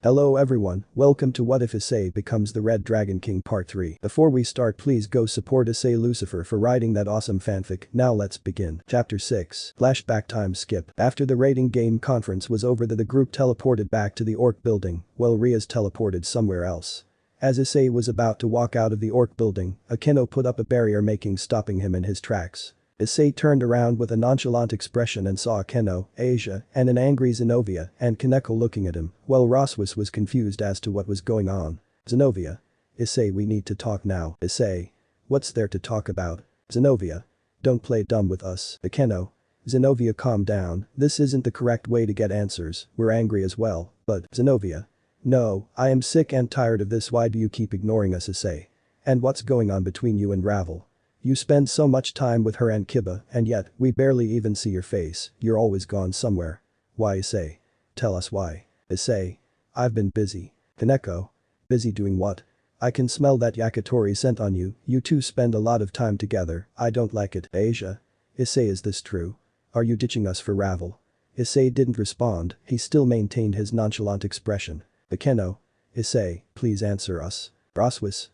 Hello everyone, welcome to What If Issei Becomes the Red Dragon King Part 3. Before we start, please go support Issei Lucifer for writing that awesome fanfic. Now let's begin. Chapter 6. Flashback time skip. After the rating game conference was over, the group teleported back to the Orc building, while Riaz teleported somewhere else. As Issei was about to walk out of the Orc building, Akeno put up a barrier, stopping him in his tracks. Issei turned around with a nonchalant expression and saw Akeno, Asia, and an angry Zenobia and Kaneko looking at him, while Roswis was confused as to what was going on. Zenobia. Issei, we need to talk now. Issei. What's there to talk about? Zenobia. Don't play dumb with us. Akeno. Zenobia, calm down, this isn't the correct way to get answers, we're angry as well, but Zenobia. No, I am sick and tired of this. Why do you keep ignoring us, Issei? And what's going on between you and Ravel? You spend so much time with her and Kiba, and yet, we barely even see your face, you're always gone somewhere. Why, Issei? Tell us why. Issei. I've been busy. Kaneko. Busy doing what? I can smell that yakitori scent on you, you two spend a lot of time together, I don't like it. Asia. Issei, is this true? Are you ditching us for Ravel? Issei didn't respond, he still maintained his nonchalant expression. Akeno. Issei, please answer us. Roswis.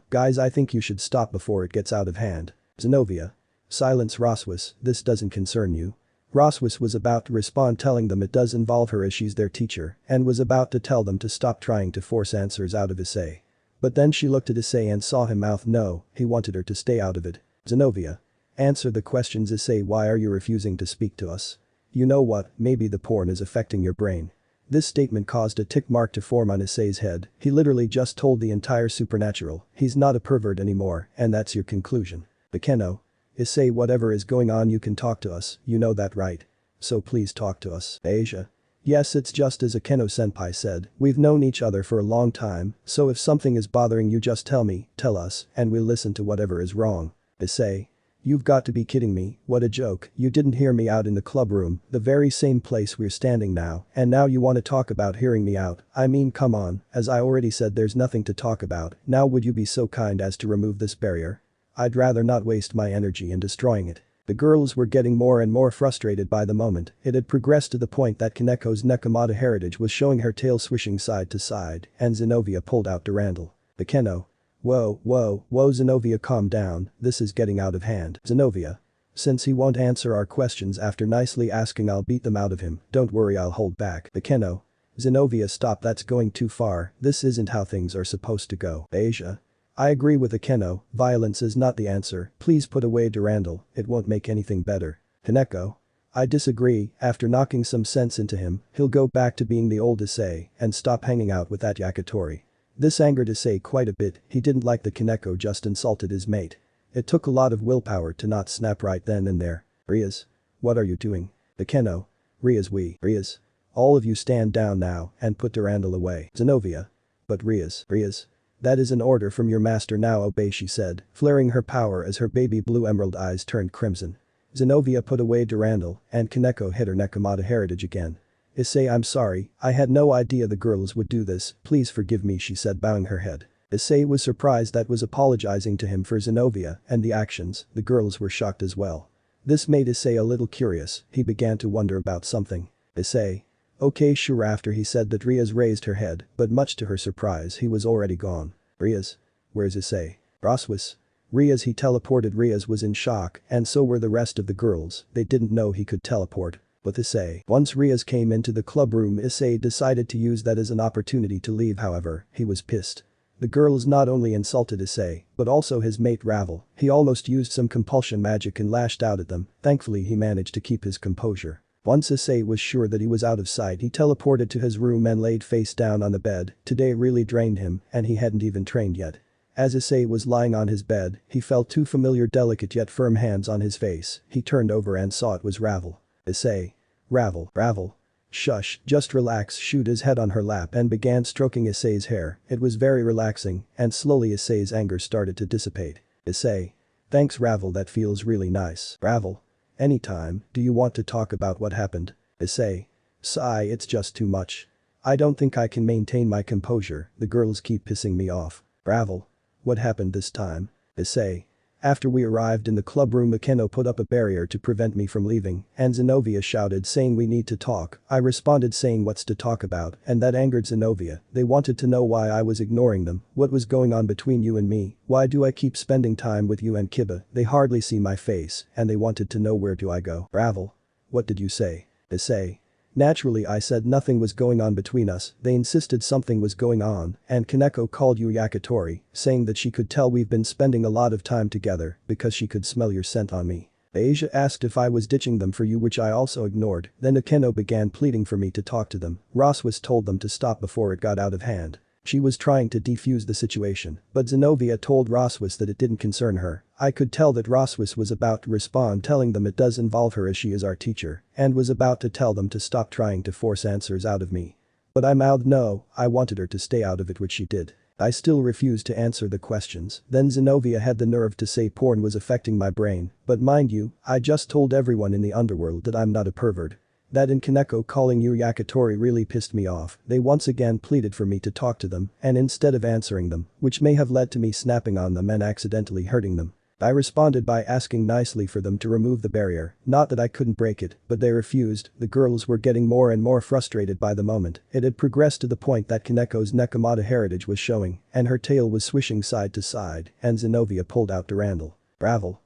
Guys, I think you should stop before it gets out of hand. Zenobia. Silence, Roswis, this doesn't concern you. Roswis was about to respond, telling them it does involve her as she's their teacher, and was about to tell them to stop trying to force answers out of Issei. But then she looked at Issei and saw him mouth no, he wanted her to stay out of it. Zenobia. Answer the questions, Issei. Why are you refusing to speak to us? You know what, maybe the porn is affecting your brain. This statement caused a tick mark to form on Issei's head. He literally just told the entire supernatural, he's not a pervert anymore, and that's your conclusion. Akeno. Issei, whatever is going on, you can talk to us, you know that, right? So please talk to us. Asia. Yes, it's just as Akeno-senpai said, we've known each other for a long time, so if something is bothering you, just tell us, and we'll listen to whatever is wrong. Issei. You've got to be kidding me, what a joke, you didn't hear me out in the club room, the very same place we're standing now, and now you want to talk about hearing me out. I mean, come on, as I already said, there's nothing to talk about. Now would you be so kind as to remove this barrier? I'd rather not waste my energy in destroying it. The girls were getting more and more frustrated by the moment. It had progressed to the point that Kaneko's Nekomata heritage was showing her tail swishing side to side, and Zenobia pulled out Durandal. Akeno. Whoa, Zenobia, calm down, this is getting out of hand. Zenobia. Since he won't answer our questions after nicely asking, I'll beat them out of him, don't worry, I'll hold back. Akeno. Zenobia, stop, that's going too far, this isn't how things are supposed to go. Asia. I agree with Akeno, violence is not the answer, please put away Durandal, it won't make anything better. Kaneko. I disagree, after knocking some sense into him, he'll go back to being the old Issei and stop hanging out with that yakitori. This angered Issei quite a bit, he didn't like the Kaneko just insulted his mate. It took a lot of willpower to not snap right then and there. Riaz. What are you doing? Akeno. Riaz. All of you stand down now and put Durandal away. Zenobia. But Riaz. That is an order from your master, now obey, she said, flaring her power as her baby blue emerald eyes turned crimson. Zenobia put away Durandal and Kaneko hit her Nekomata heritage again. Issei, I'm sorry, I had no idea the girls would do this, please forgive me, she said, bowing her head. Issei was surprised that was apologizing to him for Zenobia and the actions, the girls were shocked as well. This made Issei a little curious, he began to wonder about something. Issei. Okay, sure. After he said that, Riaz raised her head, but much to her surprise he was already gone. Riaz. Where's Issei? Roswis. Riaz, he teleported. Riaz was in shock, and so were the rest of the girls, they didn't know he could teleport. With Issei. Once Riaz came into the club room, Issei decided to use that as an opportunity to leave, however, he was pissed. The girls not only insulted Issei, but also his mate Ravel, he almost used some compulsion magic and lashed out at them, thankfully he managed to keep his composure. Once Issei was sure that he was out of sight, he teleported to his room and laid face down on the bed, today really drained him, and he hadn't even trained yet. As Issei was lying on his bed, he felt two familiar delicate yet firm hands on his face, he turned over and saw it was Ravel. Issei. Ravel. Shush, just relax, shoot his head on her lap and began stroking Issei's hair, it was very relaxing, and slowly Issei's anger started to dissipate. Issei. Thanks Ravel, that feels really nice. Ravel. Anytime, do you want to talk about what happened? Issei. Sigh, it's just too much. I don't think I can maintain my composure, the girls keep pissing me off. Ravel. What happened this time? Issei. After we arrived in the club room, Akeno put up a barrier to prevent me from leaving, and Zenobia shouted saying we need to talk. I responded saying what's to talk about, and that angered Zenobia. They wanted to know why I was ignoring them, what was going on between you and me, why do I keep spending time with you and Kiba, they hardly see my face, and they wanted to know where do I go. Ravel. What did you say? Issei. Naturally I said nothing was going on between us, they insisted something was going on, and Kaneko called you Yakitori, saying that she could tell we've been spending a lot of time together because she could smell your scent on me. Asia asked if I was ditching them for you, which I also ignored, then Akeno began pleading for me to talk to them. Roswas told them to stop before it got out of hand. She was trying to defuse the situation, but Zenobia told Roswas that it didn't concern her. I could tell that Roswas was about to respond telling them it does involve her as she is our teacher, and was about to tell them to stop trying to force answers out of me. But I mouthed no, I wanted her to stay out of it, which she did. I still refused to answer the questions. Then Zenobia had the nerve to say porn was affecting my brain, but mind you, I just told everyone in the underworld that I'm not a pervert. That and Kaneko calling you Yakitori really pissed me off. They once again pleaded for me to talk to them, and instead of answering them, which may have led to me snapping on them and accidentally hurting them, I responded by asking nicely for them to remove the barrier, not that I couldn't break it, but they refused. The girls were getting more and more frustrated by the moment. It had progressed to the point that Kaneko's Nekomata heritage was showing, and her tail was swishing side to side, and Zenobia pulled out Durandal. Ravel.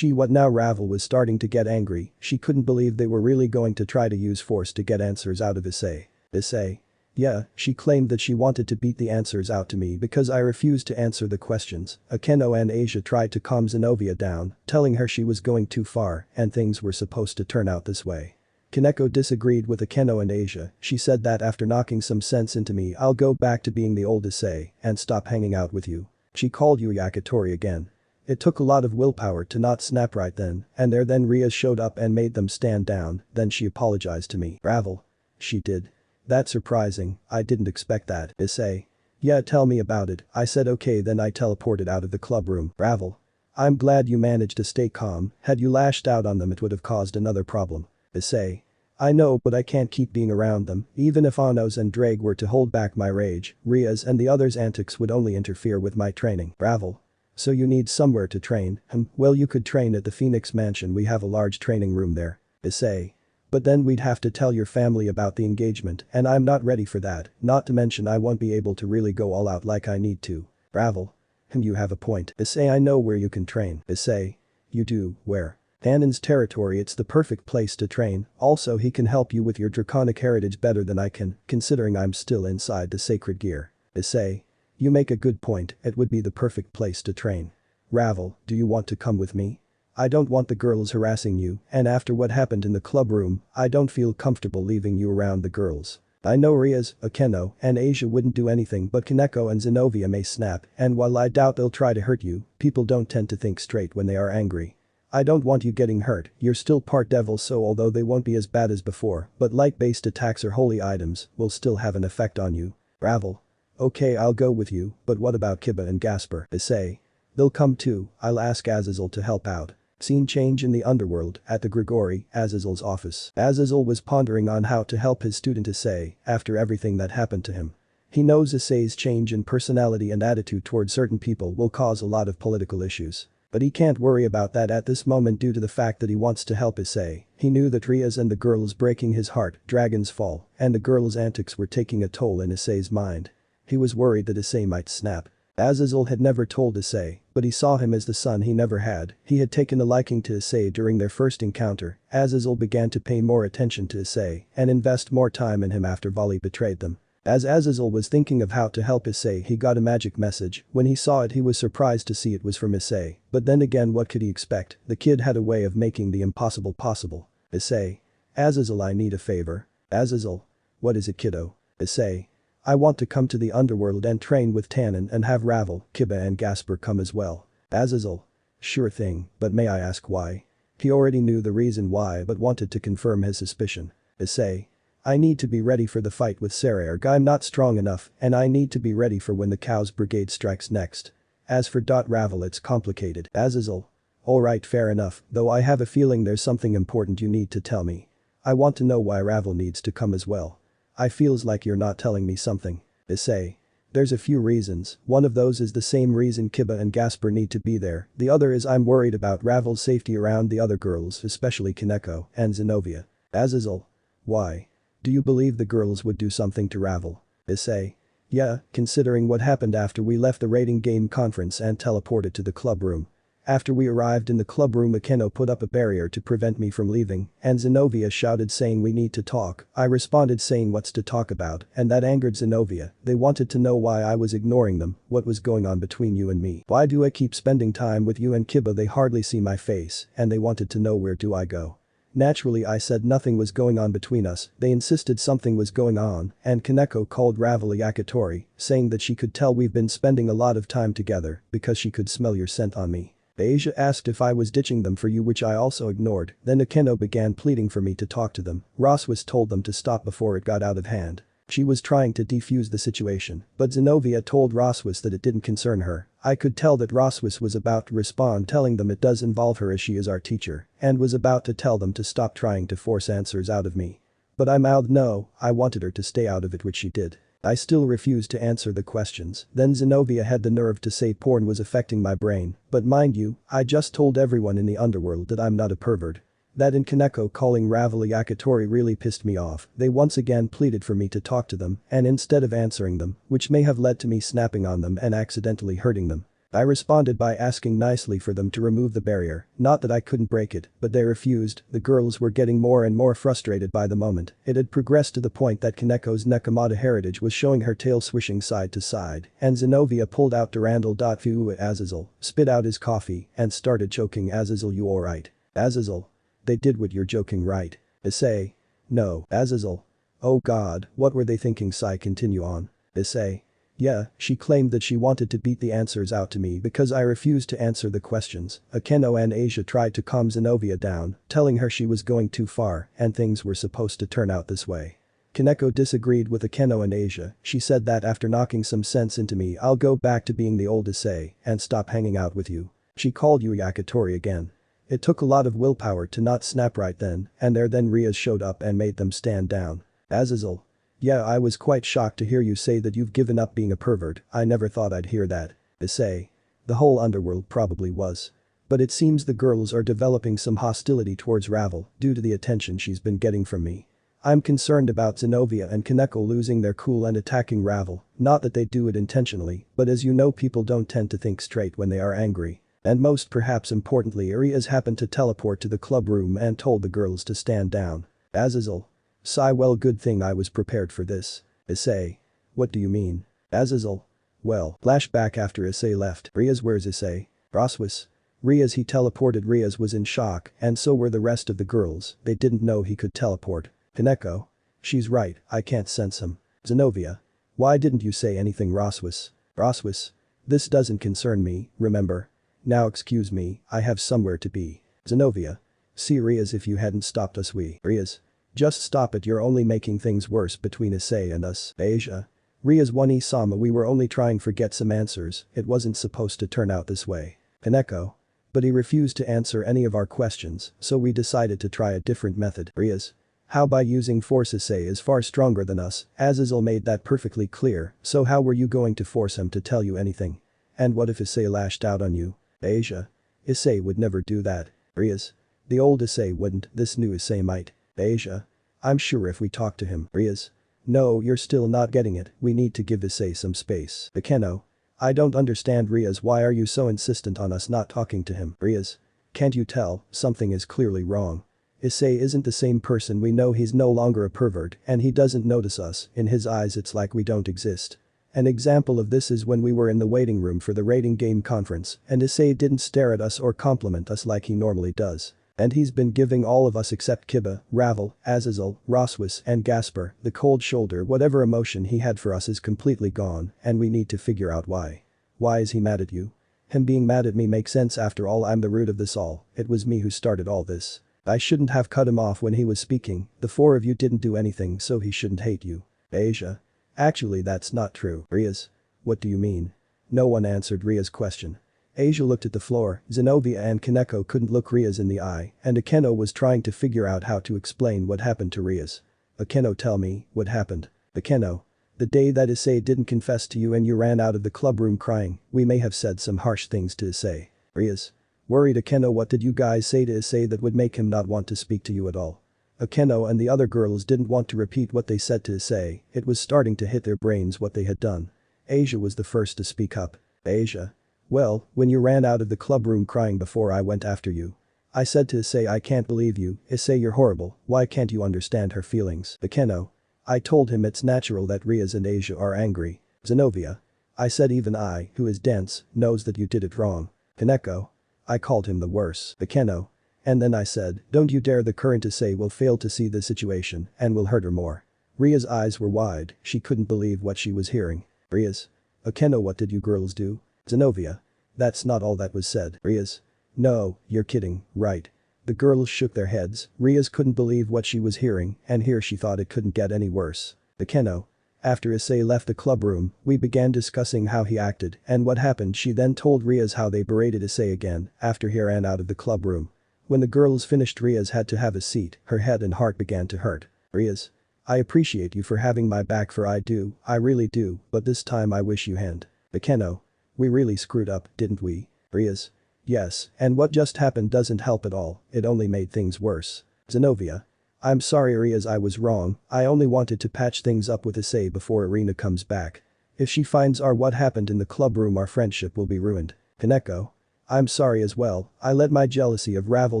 What now? Ravel was starting to get angry, she couldn't believe they were really going to try to use force to get answers out of Issei. Issei. Yeah, she claimed that she wanted to beat the answers out to me because I refused to answer the questions. Akeno and Asia tried to calm Zenobia down, telling her she was going too far and things were supposed to turn out this way. Kaneko disagreed with Akeno and Asia, she said that after knocking some sense into me I'll go back to being the old Issei and stop hanging out with you. She called you Yakitori again. It took a lot of willpower to not snap right then, and then Ria showed up and made them stand down, then she apologized to me. Ravel. She did. That's surprising, I didn't expect that. Issei. Yeah, tell me about it. I said okay, then I teleported out of the club room. Ravel. I'm glad you managed to stay calm, had you lashed out on them it would have caused another problem. Issei. I know, but I can't keep being around them, even if Anos and Ddraig were to hold back my rage, Ria's and the others' antics would only interfere with my training. Ravel. So you need somewhere to train, well you could train at the Phoenix Mansion, we have a large training room there. Issei. But then we'd have to tell your family about the engagement, and I'm not ready for that, not to mention I won't be able to really go all out like I need to. Ravel. You have a point. Issei, I know where you can train. Issei. You do, where? Tannen's territory, it's the perfect place to train, also he can help you with your draconic heritage better than I can, considering I'm still inside the sacred gear. Issei. You make a good point, it would be the perfect place to train. Ravel, do you want to come with me? I don't want the girls harassing you, and after what happened in the club room, I don't feel comfortable leaving you around the girls. I know Ria's, Akeno, and Asia wouldn't do anything, but Kaneko and Zenobia may snap, and while I doubt they'll try to hurt you, people don't tend to think straight when they are angry. I don't want you getting hurt, you're still part devil, so although they won't be as bad as before, but light-based attacks or holy items will still have an effect on you. Ravel. Okay, I'll go with you, but what about Kiba and Gasper? Issei. They'll come too, I'll ask Azazel to help out. Scene change in the underworld, at the Grigori, Azazel's office. Azazel was pondering on how to help his student Issei after everything that happened to him. He knows Issei's change in personality and attitude toward certain people will cause a lot of political issues. But he can't worry about that at this moment due to the fact that he wants to help Issei. He knew that Ria's and the girls breaking his heart, Dragon's Fall, and the girls' antics were taking a toll in Issei's mind. He was worried that Issei might snap. Azazel had never told Issei, but he saw him as the son he never had. He had taken a liking to Issei during their first encounter. Azazel began to pay more attention to Issei and invest more time in him after Vali betrayed them. As Azazel was thinking of how to help Issei, he got a magic message. When he saw it, he was surprised to see it was from Issei, but then again, what could he expect? The kid had a way of making the impossible possible. Issei. Azazel, I need a favor. Azazel. What is it, kiddo? Issei. I want to come to the underworld and train with Tannen and have Ravel, Kiba and Gasper come as well. Azazel. Sure thing, but may I ask why? He already knew the reason why but wanted to confirm his suspicion. Issei. I need to be ready for the fight with Sarayarg, I'm not strong enough, and I need to be ready for when the Cows Brigade strikes next. As for Ravel, it's complicated. Azazel. Alright, fair enough, though I have a feeling there's something important you need to tell me. I want to know why Ravel needs to come as well. I feels like you're not telling me something. Issei. There's a few reasons, one of those is the same reason Kiba and Gasper need to be there, the other is I'm worried about Ravel's safety around the other girls, especially Kaneko and Zenobia. Azazel. Why? Do you believe the girls would do something to Ravel? Issei. Yeah, considering what happened after we left the rating game conference and teleported to the club room. After we arrived in the club room, Akeno put up a barrier to prevent me from leaving, and Zenobia shouted saying we need to talk. I responded saying what's to talk about, and that angered Zenobia. They wanted to know why I was ignoring them, what was going on between you and me. Why do I keep spending time with you and Kiba? They hardly see my face, and they wanted to know where do I go. Naturally I said nothing was going on between us, they insisted something was going on, and Kaneko called Ravel Yakitori, saying that she could tell we've been spending a lot of time together because she could smell your scent on me. Asia asked if I was ditching them for you, which I also ignored, then Akeno began pleading for me to talk to them. Roswis told them to stop before it got out of hand. She was trying to defuse the situation, but Zenobia told Roswis that it didn't concern her. I could tell that Roswis was about to respond telling them it does involve her as she is our teacher, and was about to tell them to stop trying to force answers out of me. But I mouthed no, I wanted her to stay out of it, which she did. I still refused to answer the questions, then Zenobia had the nerve to say porn was affecting my brain, but mind you, I just told everyone in the underworld that I'm not a pervert. That and Kaneko calling Ravel Yakitori really pissed me off. They once again pleaded for me to talk to them, and instead of answering them, which may have led to me snapping on them and accidentally hurting them, I responded by asking nicely for them to remove the barrier, not that I couldn't break it, but they refused. The girls were getting more and more frustrated by the moment. It had progressed to the point that Kaneko's Nekomata heritage was showing her tail swishing side to side, and Zenobia pulled out Durandal.fu at Azazel, spit out his coffee, and started choking Azazel. You alright? Azazel. They did what you're joking, right? Issei. No. Azazel. Oh god, what were they thinking? Sai continue on. Issei. Yeah, she claimed that she wanted to beat the answers out to me because I refused to answer the questions. Akeno and Asia tried to calm Zenobia down, telling her she was going too far and things were supposed to turn out this way. Kaneko disagreed with Akeno and Asia. She said that after knocking some sense into me I'll go back to being the old Issei and stop hanging out with you. She called you Yakitori again. It took a lot of willpower to not snap right then, and then Riaz showed up and made them stand down. Azazel. Yeah, I was quite shocked to hear you say that you've given up being a pervert. I never thought I'd hear that. Issei. The whole underworld probably was. But it seems the girls are developing some hostility towards Ravel due to the attention she's been getting from me. I'm concerned about Zenobia and Kaneko losing their cool and attacking Ravel, not that they do it intentionally, but as you know, people don't tend to think straight when they are angry. And most perhaps importantly, Riaz happened to teleport to the club room and told the girls to stand down. Azazel. Sigh. Well, good thing I was prepared for this. Issei. What do you mean? Azazel. Well, flashback after Issei left. Riaz. Where's Issei? Roswis. Riaz. He teleported. Riaz was in shock, and so were the rest of the girls. They didn't know he could teleport. Kaneko. She's right, I can't sense him. Zenobia. Why didn't you say anything? Roswis. Roswis. This doesn't concern me, remember? Now excuse me, I have somewhere to be. Zenobia. See Riaz, if you hadn't stopped us Riaz. Just stop it, you're only making things worse between Issei and us. Asia. Riaz. One Isama, we were only trying to get some answers, it wasn't supposed to turn out this way. Kaneko. But he refused to answer any of our questions, so we decided to try a different method. Riaz. How by using force? Issei is far stronger than us, Azazel made that perfectly clear, so how were you going to force him to tell you anything? And what if Issei lashed out on you? Asia. Issei would never do that. Riaz. The old Issei wouldn't, this new Issei might. Asia. I'm sure if we talk to him. Riaz. No, you're still not getting it, we need to give Issei some space. Akeno. I don't understand Riaz, why are you so insistent on us not talking to him? Riaz. Can't you tell, something is clearly wrong. Issei isn't the same person, we know he's no longer a pervert and he doesn't notice us, in his eyes it's like we don't exist. An example of this is when we were in the waiting room for the rating game conference and Issei didn't stare at us or compliment us like he normally does. And he's been giving all of us except Kiba, Ravel, Azazel, Roswis and Gasper the cold shoulder. Whatever emotion he had for us is completely gone and we need to figure out why. Why is he mad at you? Him being mad at me makes sense, after all I'm the root of this all, it was me who started all this. I shouldn't have cut him off when he was speaking, the four of you didn't do anything so he shouldn't hate you. Asia. Actually that's not true. Riaz. What do you mean? No one answered Riaz's question. Asia looked at the floor, Zenobia and Kaneko couldn't look Riaz in the eye, and Akeno was trying to figure out how to explain what happened to Riaz. Akeno, tell me, what happened? Akeno. The day that Issei didn't confess to you and you ran out of the club room crying, we may have said some harsh things to Issei. Ria's worried. Akeno, what did you guys say to Issei that would make him not want to speak to you at all? Akeno and the other girls didn't want to repeat what they said to Issei, it was starting to hit their brains what they had done. Asia was the first to speak up. Asia. Well, when you ran out of the club room crying before I went after you. I said to Issei, I can't believe you, Issei, you're horrible, why can't you understand her feelings? Akeno. I told him it's natural that Riaz and Asia are angry. Zenobia. I said even I, who is dense, knows that you did it wrong. Kaneko. I called him the worse. Akeno. And then I said, don't you dare, the current Issei will fail to see the situation and will hurt her more. Ria's eyes were wide, she couldn't believe what she was hearing. Riaz. Akeno, what did you girls do? Zenobia. That's not all that was said. Riaz. No, you're kidding, right? The girls shook their heads, Riaz couldn't believe what she was hearing and here she thought it couldn't get any worse. Akeno. After Issei left the club room, we began discussing how he acted and what happened. She then told Riaz how they berated Issei again after he ran out of the club room. When the girls finished, Riaz had to have a seat, her head and heart began to hurt. Riaz. I appreciate you for having my back, for I do, I really do, but this time I wish you hadn't. Akeno. We really screwed up, didn't we? Riaz. Yes, and what just happened doesn't help at all, it only made things worse. Zenobia. I'm sorry Riaz, I was wrong, I only wanted to patch things up with Issei before Irina comes back. If she finds out what happened in the club room, our friendship will be ruined. Kaneko. I'm sorry as well, I let my jealousy of Ravel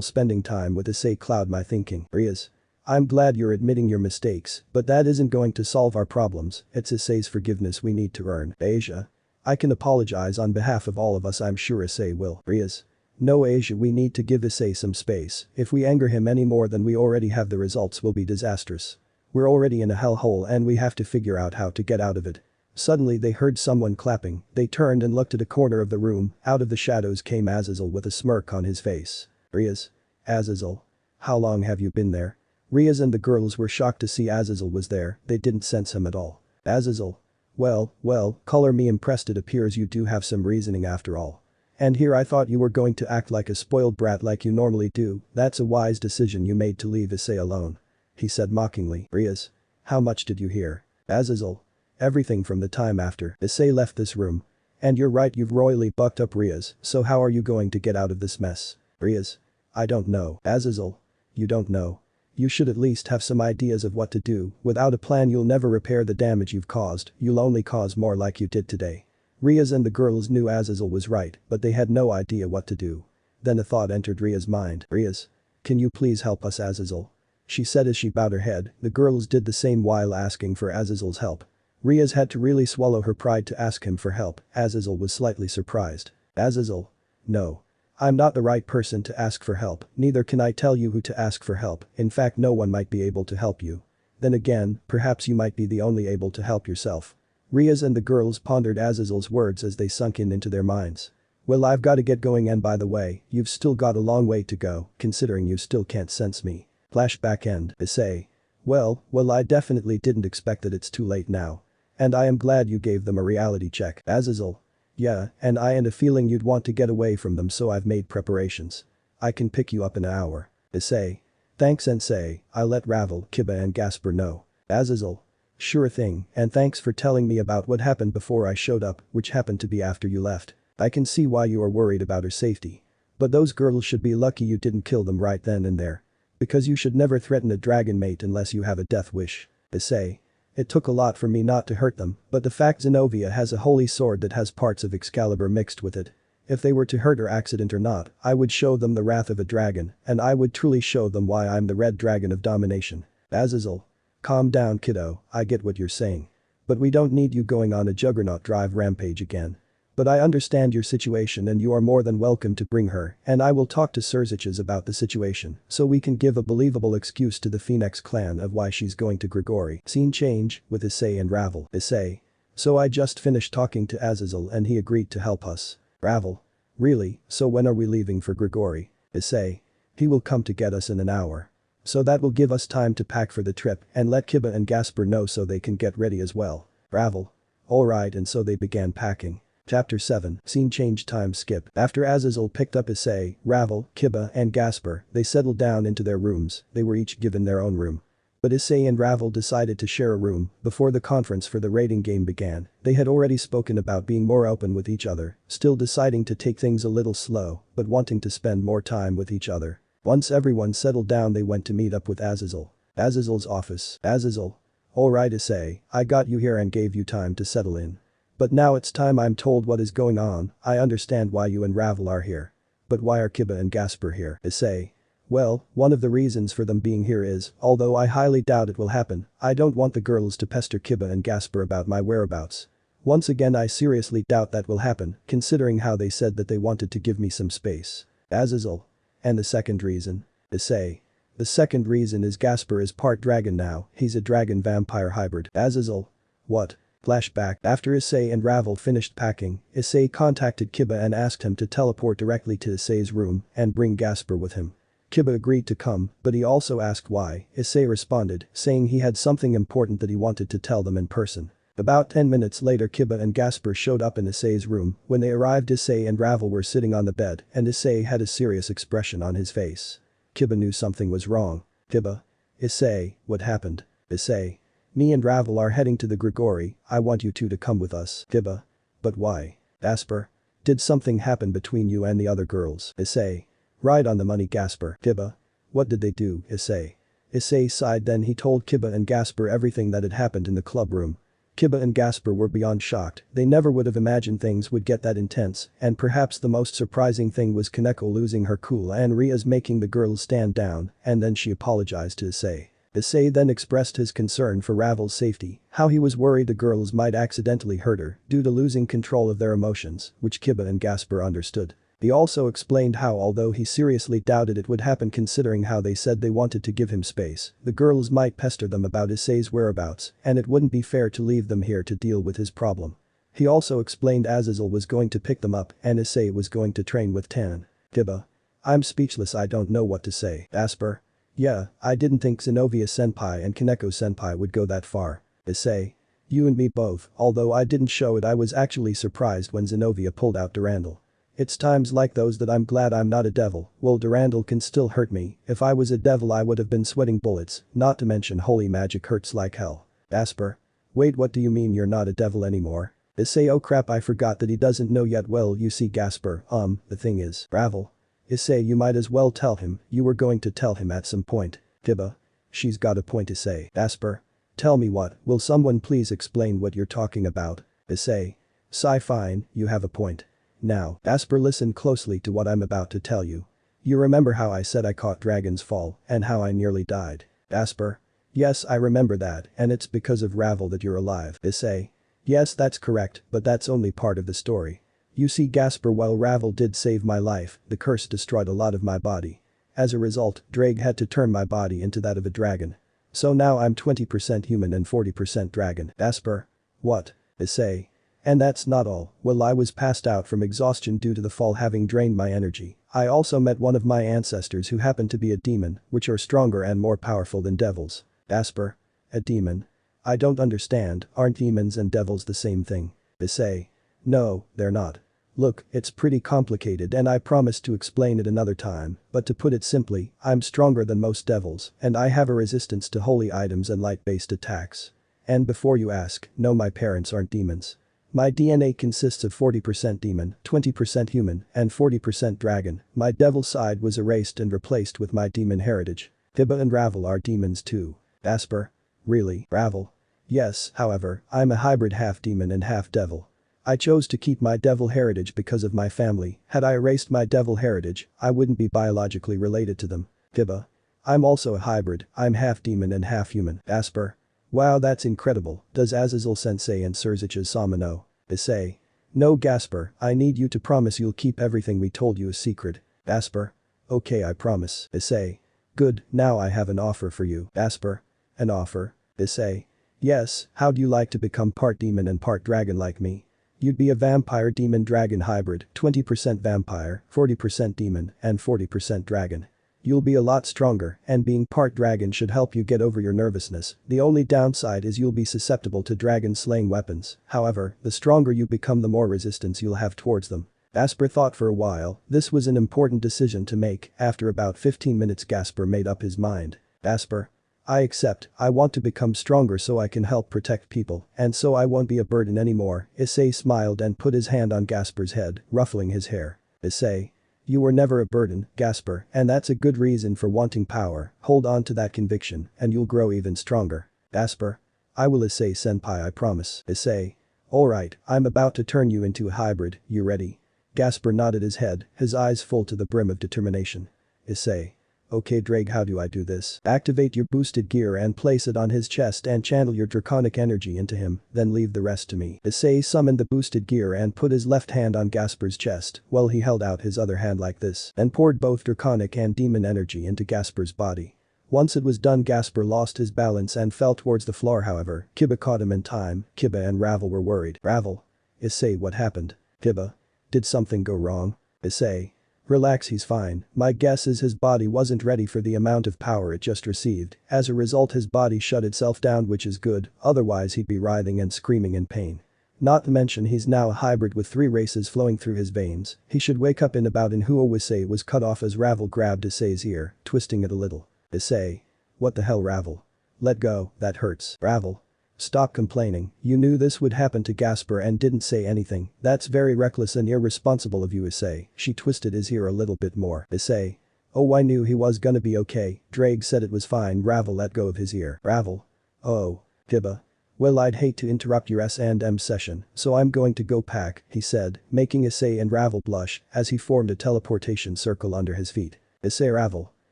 spending time with Issei cloud my thinking. Riaz. I'm glad you're admitting your mistakes, but that isn't going to solve our problems, it's Issei's forgiveness we need to earn. Asia. I can apologize on behalf of all of us, I'm sure Issei will. Riaz. No Asia, we need to give Issei some space, if we anger him any more than we already have the results will be disastrous. We're already in a hellhole and we have to figure out how to get out of it. Suddenly they heard someone clapping, they turned and looked at a corner of the room, out of the shadows came Azazel with a smirk on his face. Riaz. Azazel. How long have you been there? Riaz and the girls were shocked to see Azazel was there, they didn't sense him at all. Azazel. Well, color me impressed, it appears you do have some reasoning after all. And here I thought you were going to act like a spoiled brat like you normally do, that's a wise decision you made to leave Issei alone. He said mockingly. Riaz. How much did you hear? Azazel. Everything from the time after Issei left this room. And you're right, you've royally bucked up Riaz, so how are you going to get out of this mess? Riaz. I don't know. Azazel. You don't know. You should at least have some ideas of what to do, without a plan you'll never repair the damage you've caused, you'll only cause more like you did today. Riaz and the girls knew Azazel was right, but they had no idea what to do. Then a thought entered Riaz's mind. Riaz. Can you please help us, Azazel? She said as she bowed her head, the girls did the same while asking for Azazel's help. Riaz had to really swallow her pride to ask him for help, Azazel was slightly surprised. Azazel. No. I'm not the right person to ask for help, neither can I tell you who to ask for help, in fact no one might be able to help you. Then again, perhaps you might be the only able to help yourself. Riaz and the girls pondered Azazel's words as they sunk in into their minds. Well, I've got to get going, and by the way, you've still got a long way to go, considering you still can't sense me. Flashback end. Issei. Well, I definitely didn't expect that, it's too late now. And I am glad you gave them a reality check. Azazel. Yeah, and I had a feeling you'd want to get away from them, so I've made preparations. I can pick you up in an hour. Issei. Thanks Issei, I'll let Ravel, Kiba and Gasper know. Azazel. Sure thing, and thanks for telling me about what happened before I showed up, which happened to be after you left. I can see why you are worried about her safety. But those girls should be lucky you didn't kill them right then and there. Because you should never threaten a dragon mate unless you have a death wish. Issei. It took a lot for me not to hurt them, but the fact Zenobia has a holy sword that has parts of Excalibur mixed with it. If they were to hurt her accident or not, I would show them the wrath of a dragon, and I would truly show them why I'm the red dragon of domination. Azazel. Calm down kiddo, I get what you're saying. But we don't need you going on a Juggernaut drive rampage again. But I understand your situation and you are more than welcome to bring her, and I will talk to Surziches about the situation, so we can give a believable excuse to the Phoenix clan of why she's going to Grigori. Scene change, with Issei and Ravel. Issei. So I just finished talking to Azazel and he agreed to help us. Ravel. Really, so when are we leaving for Grigori? Issei. He will come to get us in an hour. So that will give us time to pack for the trip and let Kiba and Gasper know so they can get ready as well. Ravel. Alright, and so they began packing. Chapter 7, Scene change time skip. After Azazel picked up Issei, Ravel, Kiba and Gasper, they settled down into their rooms, they were each given their own room. But Issei and Ravel decided to share a room before the conference for the raiding game began. They had already spoken about being more open with each other, still deciding to take things a little slow, but wanting to spend more time with each other. Once everyone settled down, they went to meet up with Azazel. Azazel's office. Azazel. Alright Issei, I got you here and gave you time to settle in. But now it's time I'm told what is going on. I understand why you and Ravel are here. But why are Kiba and Gasper here? Issei. Well, one of the reasons for them being here is, although I highly doubt it will happen, I don't want the girls to pester Kiba and Gasper about my whereabouts. Once again I seriously doubt that will happen, considering how they said that they wanted to give me some space. Azazel. And the second reason? Issei. The second reason is Gasper is part dragon now, he's a dragon-vampire hybrid. Azazel. What? Flashback. After Issei and Ravel finished packing, Issei contacted Kiba and asked him to teleport directly to Issei's room and bring Gasper with him. Kiba agreed to come, but he also asked why. Issei responded, saying he had something important that he wanted to tell them in person. About 10 minutes later Kiba and Gasper showed up in Issei's room. When they arrived Issei and Ravel were sitting on the bed and Issei had a serious expression on his face. Kiba knew something was wrong. Kiba. Issei, what happened? Issei. Me and Ravel are heading to the Grigori, I want you two to come with us. Kiba. But why? Gasper. Did something happen between you and the other girls? Issei. Right on the money Gasper. Kiba. What did they do? Issei. Issei sighed, then he told Kiba and Gasper everything that had happened in the club room. Kiba and Gasper were beyond shocked, they never would have imagined things would get that intense, and perhaps the most surprising thing was Kaneko losing her cool and Ria's making the girls stand down, and then she apologized to Issei. Issei then expressed his concern for Ravel's safety, how he was worried the girls might accidentally hurt her due to losing control of their emotions, which Kiba and Gasper understood. He also explained how although he seriously doubted it would happen considering how they said they wanted to give him space, the girls might pester them about Issei's whereabouts and it wouldn't be fair to leave them here to deal with his problem. He also explained Azazel was going to pick them up and Issei was going to train with Tan. Kiba. I'm speechless, I don't know what to say. Gasper. Yeah, I didn't think Zenobia-senpai and Kaneko-senpai would go that far. Issei. You and me both, although I didn't show it I was actually surprised when Zenobia pulled out Durandal. It's times like those that I'm glad I'm not a devil. Well, Durandal can still hurt me, if I was a devil I would have been sweating bullets, not to mention holy magic hurts like hell. Gasper. Wait, what do you mean you're not a devil anymore? Issei. Oh crap, I forgot that he doesn't know yet. Well, you see Gasper, the thing is. Ravel. Issei, you might as well tell him, you were going to tell him at some point. Kiba. She's got a point. Issei. Gasper. Tell me what, will someone please explain what you're talking about? Issei. Sigh, fine, you have a point. Now, Gasper, listen closely to what I'm about to tell you. You remember how I said I caught Dragon's Fall and how I nearly died? Gasper. Yes, I remember that, and it's because of Ravel that you're alive. Issei. Yes, that's correct, but that's only part of the story. You see Gasper, while Ravel did save my life, the curse destroyed a lot of my body. As a result, Ddraig had to turn my body into that of a dragon. So now I'm 20% human and 40% dragon. Gasper. What? Issei. And that's not all, well I was passed out from exhaustion due to the fall having drained my energy. I also met one of my ancestors who happened to be a demon, which are stronger and more powerful than devils. Gasper. A demon? I don't understand, aren't demons and devils the same thing? Issei. No, they're not. Look, it's pretty complicated and I promise to explain it another time, but to put it simply, I'm stronger than most devils, and I have a resistance to holy items and light-based attacks. And before you ask, no, my parents aren't demons. My DNA consists of 40% demon, 20% human, and 40% dragon. My devil side was erased and replaced with my demon heritage. Kiba and Ravel are demons too. Gasper. Really? Ravel. Yes, however, I'm a hybrid half demon and half devil. I chose to keep my devil heritage because of my family. Had I erased my devil heritage, I wouldn't be biologically related to them. Kiba. I'm also a hybrid, I'm half demon and half human. Gasper. Wow, that's incredible. Does Azazel Sensei and Surzich's-sama know? Issei. No, Gasper, I need you to promise you'll keep everything we told you a secret. Gasper. Okay, I promise. Issei. Good, now I have an offer for you. Gasper. An offer? Issei. Yes, how'd you like to become part demon and part dragon like me? You'd be a vampire demon dragon hybrid, 20% vampire, 40% demon, and 40% dragon. You'll be a lot stronger, and being part dragon should help you get over your nervousness. The only downside is you'll be susceptible to dragon-slaying weapons, however, the stronger you become the more resistance you'll have towards them. Gasper thought for a while, this was an important decision to make. After about 15 minutes Gasper made up his mind. Gasper. I accept, I want to become stronger so I can help protect people, and so I won't be a burden anymore. Issei smiled and put his hand on Gasper's head, ruffling his hair. Issei. You were never a burden, Gasper, and that's a good reason for wanting power. Hold on to that conviction, and you'll grow even stronger. Gasper. I will, Issei senpai, I promise. Issei. Alright, I'm about to turn you into a hybrid, you ready? Gasper nodded his head, his eyes full to the brim of determination. Issei. Okay Ddraig, how do I do this? Activate your boosted gear and place it on his chest and channel your draconic energy into him, then leave the rest to me. Issei summoned the boosted gear and put his left hand on Gasper's chest while he held out his other hand like this and poured both draconic and demon energy into Gasper's body. Once it was done, Gasper lost his balance and fell towards the floor. However, Kiba caught him in time. Kiba and Ravel were worried. Ravel. Issei, what happened? Kiba. Did something go wrong? Issei. Relax, he's fine. My guess is his body wasn't ready for the amount of power it just received. As a result, his body shut itself down, which is good, otherwise he'd be writhing and screaming in pain. Not to mention he's now a hybrid with 3 races flowing through his veins. He should wake up in about in who Issei was cut off as Ravel grabbed Issei's ear, twisting it a little. Issei. What the hell, Ravel? Let go, that hurts. Ravel. Stop complaining. You knew this would happen to Gasper and didn't say anything. That's very reckless and irresponsible of you, Issei. She twisted his ear a little bit more. Issei. Oh, I knew he was gonna be okay. Ddraig said it was fine. Ravel let go of his ear. Ravel. Oh. Kiba. Well, I'd hate to interrupt your S&M session, so I'm going to go pack, he said, making Issei and Ravel blush as he formed a teleportation circle under his feet. Issei. Ravel.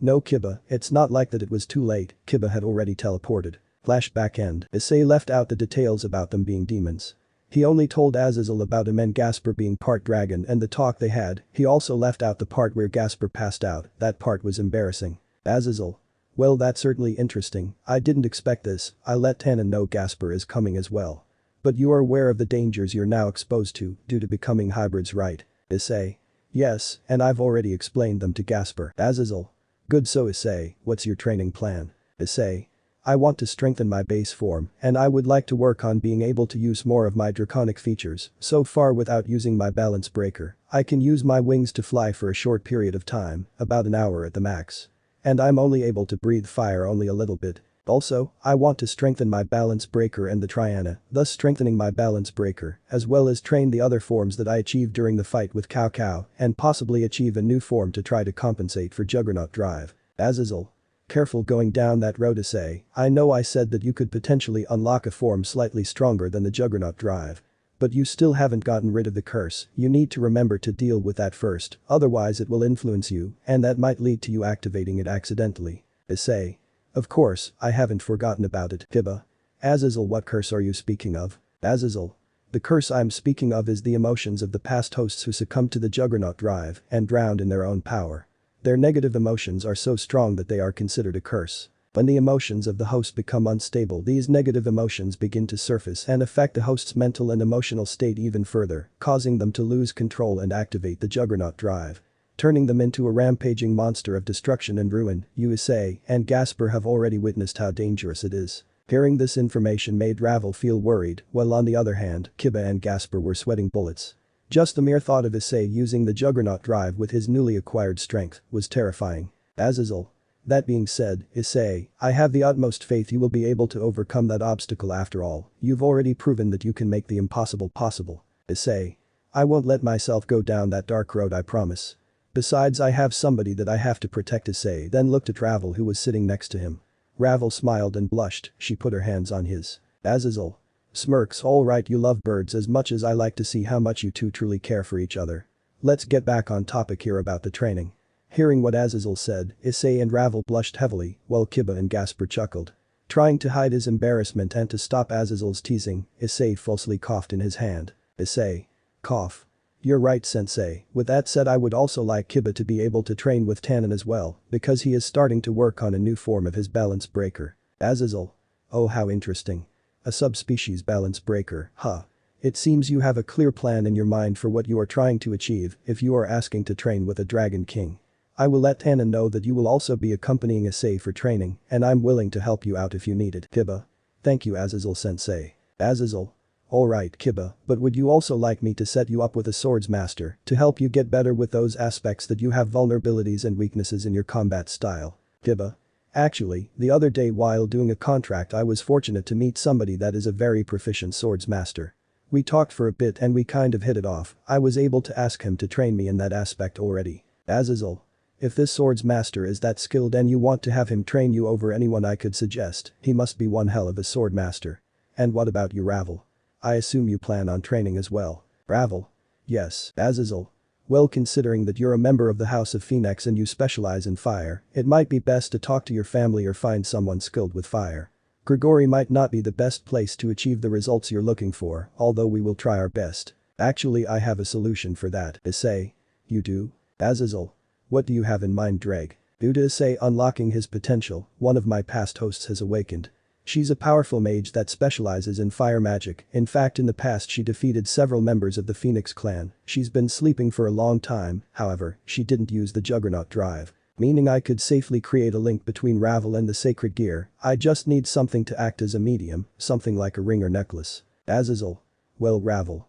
No Kiba, it's not like that, it was too late. Kiba had already teleported. Flashback end. Issei left out the details about them being demons. He only told Azazel about him and Gasper being part dragon and the talk they had. He also left out the part where Gasper passed out. That part was embarrassing. Azazel. Well, that's certainly interesting. I didn't expect this. I let Tannen know Gasper is coming as well. But you are aware of the dangers you're now exposed to due to becoming hybrids, right? Issei. Yes, and I've already explained them to Gasper. Azazel. Good, so Issei, what's your training plan? Issei. I want to strengthen my base form, and I would like to work on being able to use more of my draconic features. So far, without using my balance breaker, I can use my wings to fly for a short period of time, about an hour at the max. And I'm only able to breathe fire only a little bit. Also, I want to strengthen my balance breaker and the Triana, thus strengthening my balance breaker, as well as train the other forms that I achieved during the fight with Cao Cao, and possibly achieve a new form to try to compensate for Juggernaut Drive. Azazel. Careful going down that road, Issei. I know I said that you could potentially unlock a form slightly stronger than the Juggernaut Drive. But you still haven't gotten rid of the curse. You need to remember to deal with that first, otherwise it will influence you, and that might lead to you activating it accidentally. Issei. Of course, I haven't forgotten about it. Kiba. Azazel, what curse are you speaking of? Azazel. The curse I'm speaking of is the emotions of the past hosts who succumbed to the Juggernaut Drive and drowned in their own power. Their negative emotions are so strong that they are considered a curse. When the emotions of the host become unstable, these negative emotions begin to surface and affect the host's mental and emotional state even further, causing them to lose control and activate the Juggernaut Drive, turning them into a rampaging monster of destruction and ruin. Issei and Gasper have already witnessed how dangerous it is. Hearing this information made Ravel feel worried, while on the other hand, Kiba and Gasper were sweating bullets. Just the mere thought of Issei using the Juggernaut Drive with his newly acquired strength was terrifying. Azazel. That being said, Issei, I have the utmost faith you will be able to overcome that obstacle after all. You've already proven that you can make the impossible possible. Issei. I won't let myself go down that dark road, I promise. Besides, I have somebody that I have to protect. Issei then looked at Ravel, who was sitting next to him. Ravel smiled and blushed. She put her hands on his. Azazel. Smirks. Alright, you love birds as much as I like to see how much you two truly care for each other. Let's get back on topic here about the training. Hearing what Azazel said, Issei and Ravel blushed heavily, while Kiba and Gasper chuckled. Trying to hide his embarrassment and to stop Azazel's teasing, Issei falsely coughed in his hand. Issei. Cough. You're right, sensei. With that said, I would also like Kiba to be able to train with Tannen as well, because he is starting to work on a new form of his balance breaker. Azazel. Oh, how interesting. A subspecies balance breaker, huh? It seems you have a clear plan in your mind for what you are trying to achieve if you are asking to train with a Dragon King. I will let Tannen know that you will also be accompanying Issei for training, and I'm willing to help you out if you need it. Kiba. Thank you, Azazel sensei. Azazel. Alright, Kiba, but would you also like me to set you up with a swords master to help you get better with those aspects that you have vulnerabilities and weaknesses in your combat style? Kiba. Actually, the other day while doing a contract I was fortunate to meet somebody that is a very proficient swords master. We talked for a bit and we kind of hit it off. I was able to ask him to train me in that aspect already. Azazel. If this swords master is that skilled and you want to have him train you over anyone I could suggest, he must be one hell of a sword master. And what about you, Ravel? I assume you plan on training as well. Ravel. Yes, Azazel. Well, considering that you're a member of the House of Phoenix and you specialize in fire, it might be best to talk to your family or find someone skilled with fire. Grigori might not be the best place to achieve the results you're looking for, although we will try our best. Actually, I have a solution for that. Issei. You do? Azazel. What do you have in mind, Ddraig? Due to Issei unlocking his potential, one of my past hosts has awakened. She's a powerful mage that specializes in fire magic. In fact, in the past she defeated several members of the Phoenix clan. She's been sleeping for a long time, however, she didn't use the Juggernaut drive. Meaning I could safely create a link between Ravel and the sacred gear. I just need something to act as a medium, something like a ring or necklace. Azazel. Well, Ravel.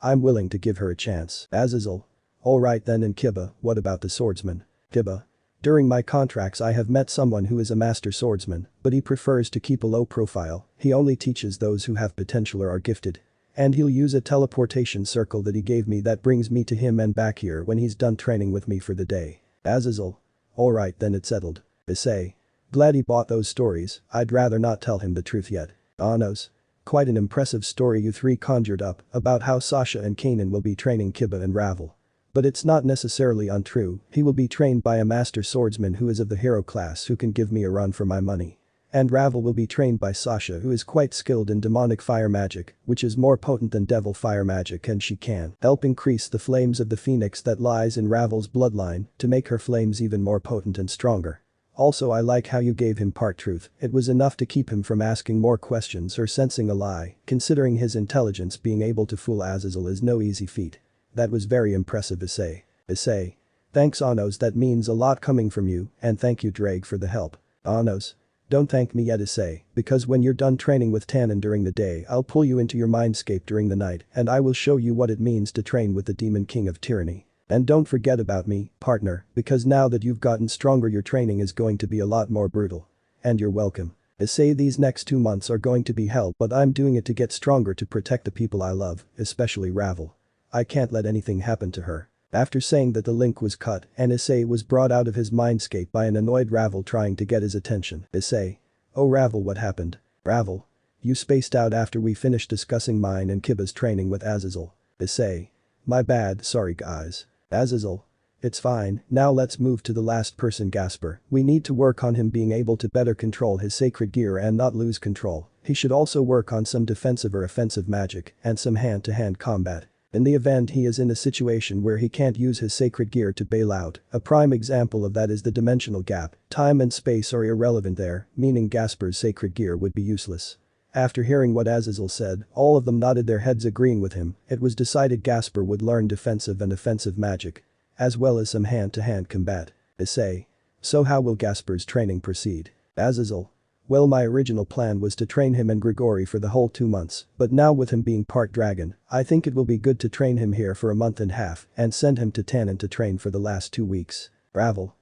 I'm willing to give her a chance. Azazel. Alright then, and Kiba, what about the swordsman? Kiba. During my contracts I have met someone who is a master swordsman, but he prefers to keep a low profile. He only teaches those who have potential or are gifted. And he'll use a teleportation circle that he gave me that brings me to him and back here when he's done training with me for the day. Azazel. Alright then, it's settled. Issei. Glad he bought those stories. I'd rather not tell him the truth yet. Anos. Quite an impressive story you three conjured up about how Sasha and Kanan will be training Kiba and Ravel. But it's not necessarily untrue. He will be trained by a master swordsman who is of the hero class who can give me a run for my money. And Ravel will be trained by Sasha, who is quite skilled in demonic fire magic, which is more potent than devil fire magic, and she can help increase the flames of the phoenix that lies in Ravel's bloodline to make her flames even more potent and stronger. Also, I like how you gave him part truth. It was enough to keep him from asking more questions or sensing a lie. Considering his intelligence, being able to fool Azazel is no easy feat. That was very impressive, Issei. Issei. Thanks, Anos, that means a lot coming from you, and thank you, Ddraig, for the help. Anos. Don't thank me yet, Issei, because when you're done training with Tannen during the day I'll pull you into your mindscape during the night and I will show you what it means to train with the Demon King of Tyranny. And don't forget about me, partner, because now that you've gotten stronger your training is going to be a lot more brutal. And you're welcome. Issei, these next 2 months are going to be hell, but I'm doing it to get stronger to protect the people I love, especially Ravel. I can't let anything happen to her. After saying that, the link was cut and Issei was brought out of his mindscape by an annoyed Ravel trying to get his attention. Issei. Oh Ravel, what happened? Ravel. You spaced out after we finished discussing mine and Kiba's training with Azazel. Issei. My bad, sorry guys. Azazel. It's fine, now let's move to the last person, Gasper. We need to work on him being able to better control his sacred gear and not lose control. He should also work on some defensive or offensive magic and some hand-to-hand combat. In the event he is in a situation where he can't use his sacred gear to bail out, a prime example of that is the dimensional gap. Time and space are irrelevant there, meaning Gasper's sacred gear would be useless. After hearing what Azazel said, all of them nodded their heads agreeing with him. It was decided Gasper would learn defensive and offensive magic, as well as some hand-to-hand combat. Issei. So how will Gasper's training proceed? Azazel. Well, my original plan was to train him and Grigori for the whole 2 months, but now with him being part dragon, I think it will be good to train him here for a month and a half and send him to Tannen to train for the last 2 weeks. Ravel.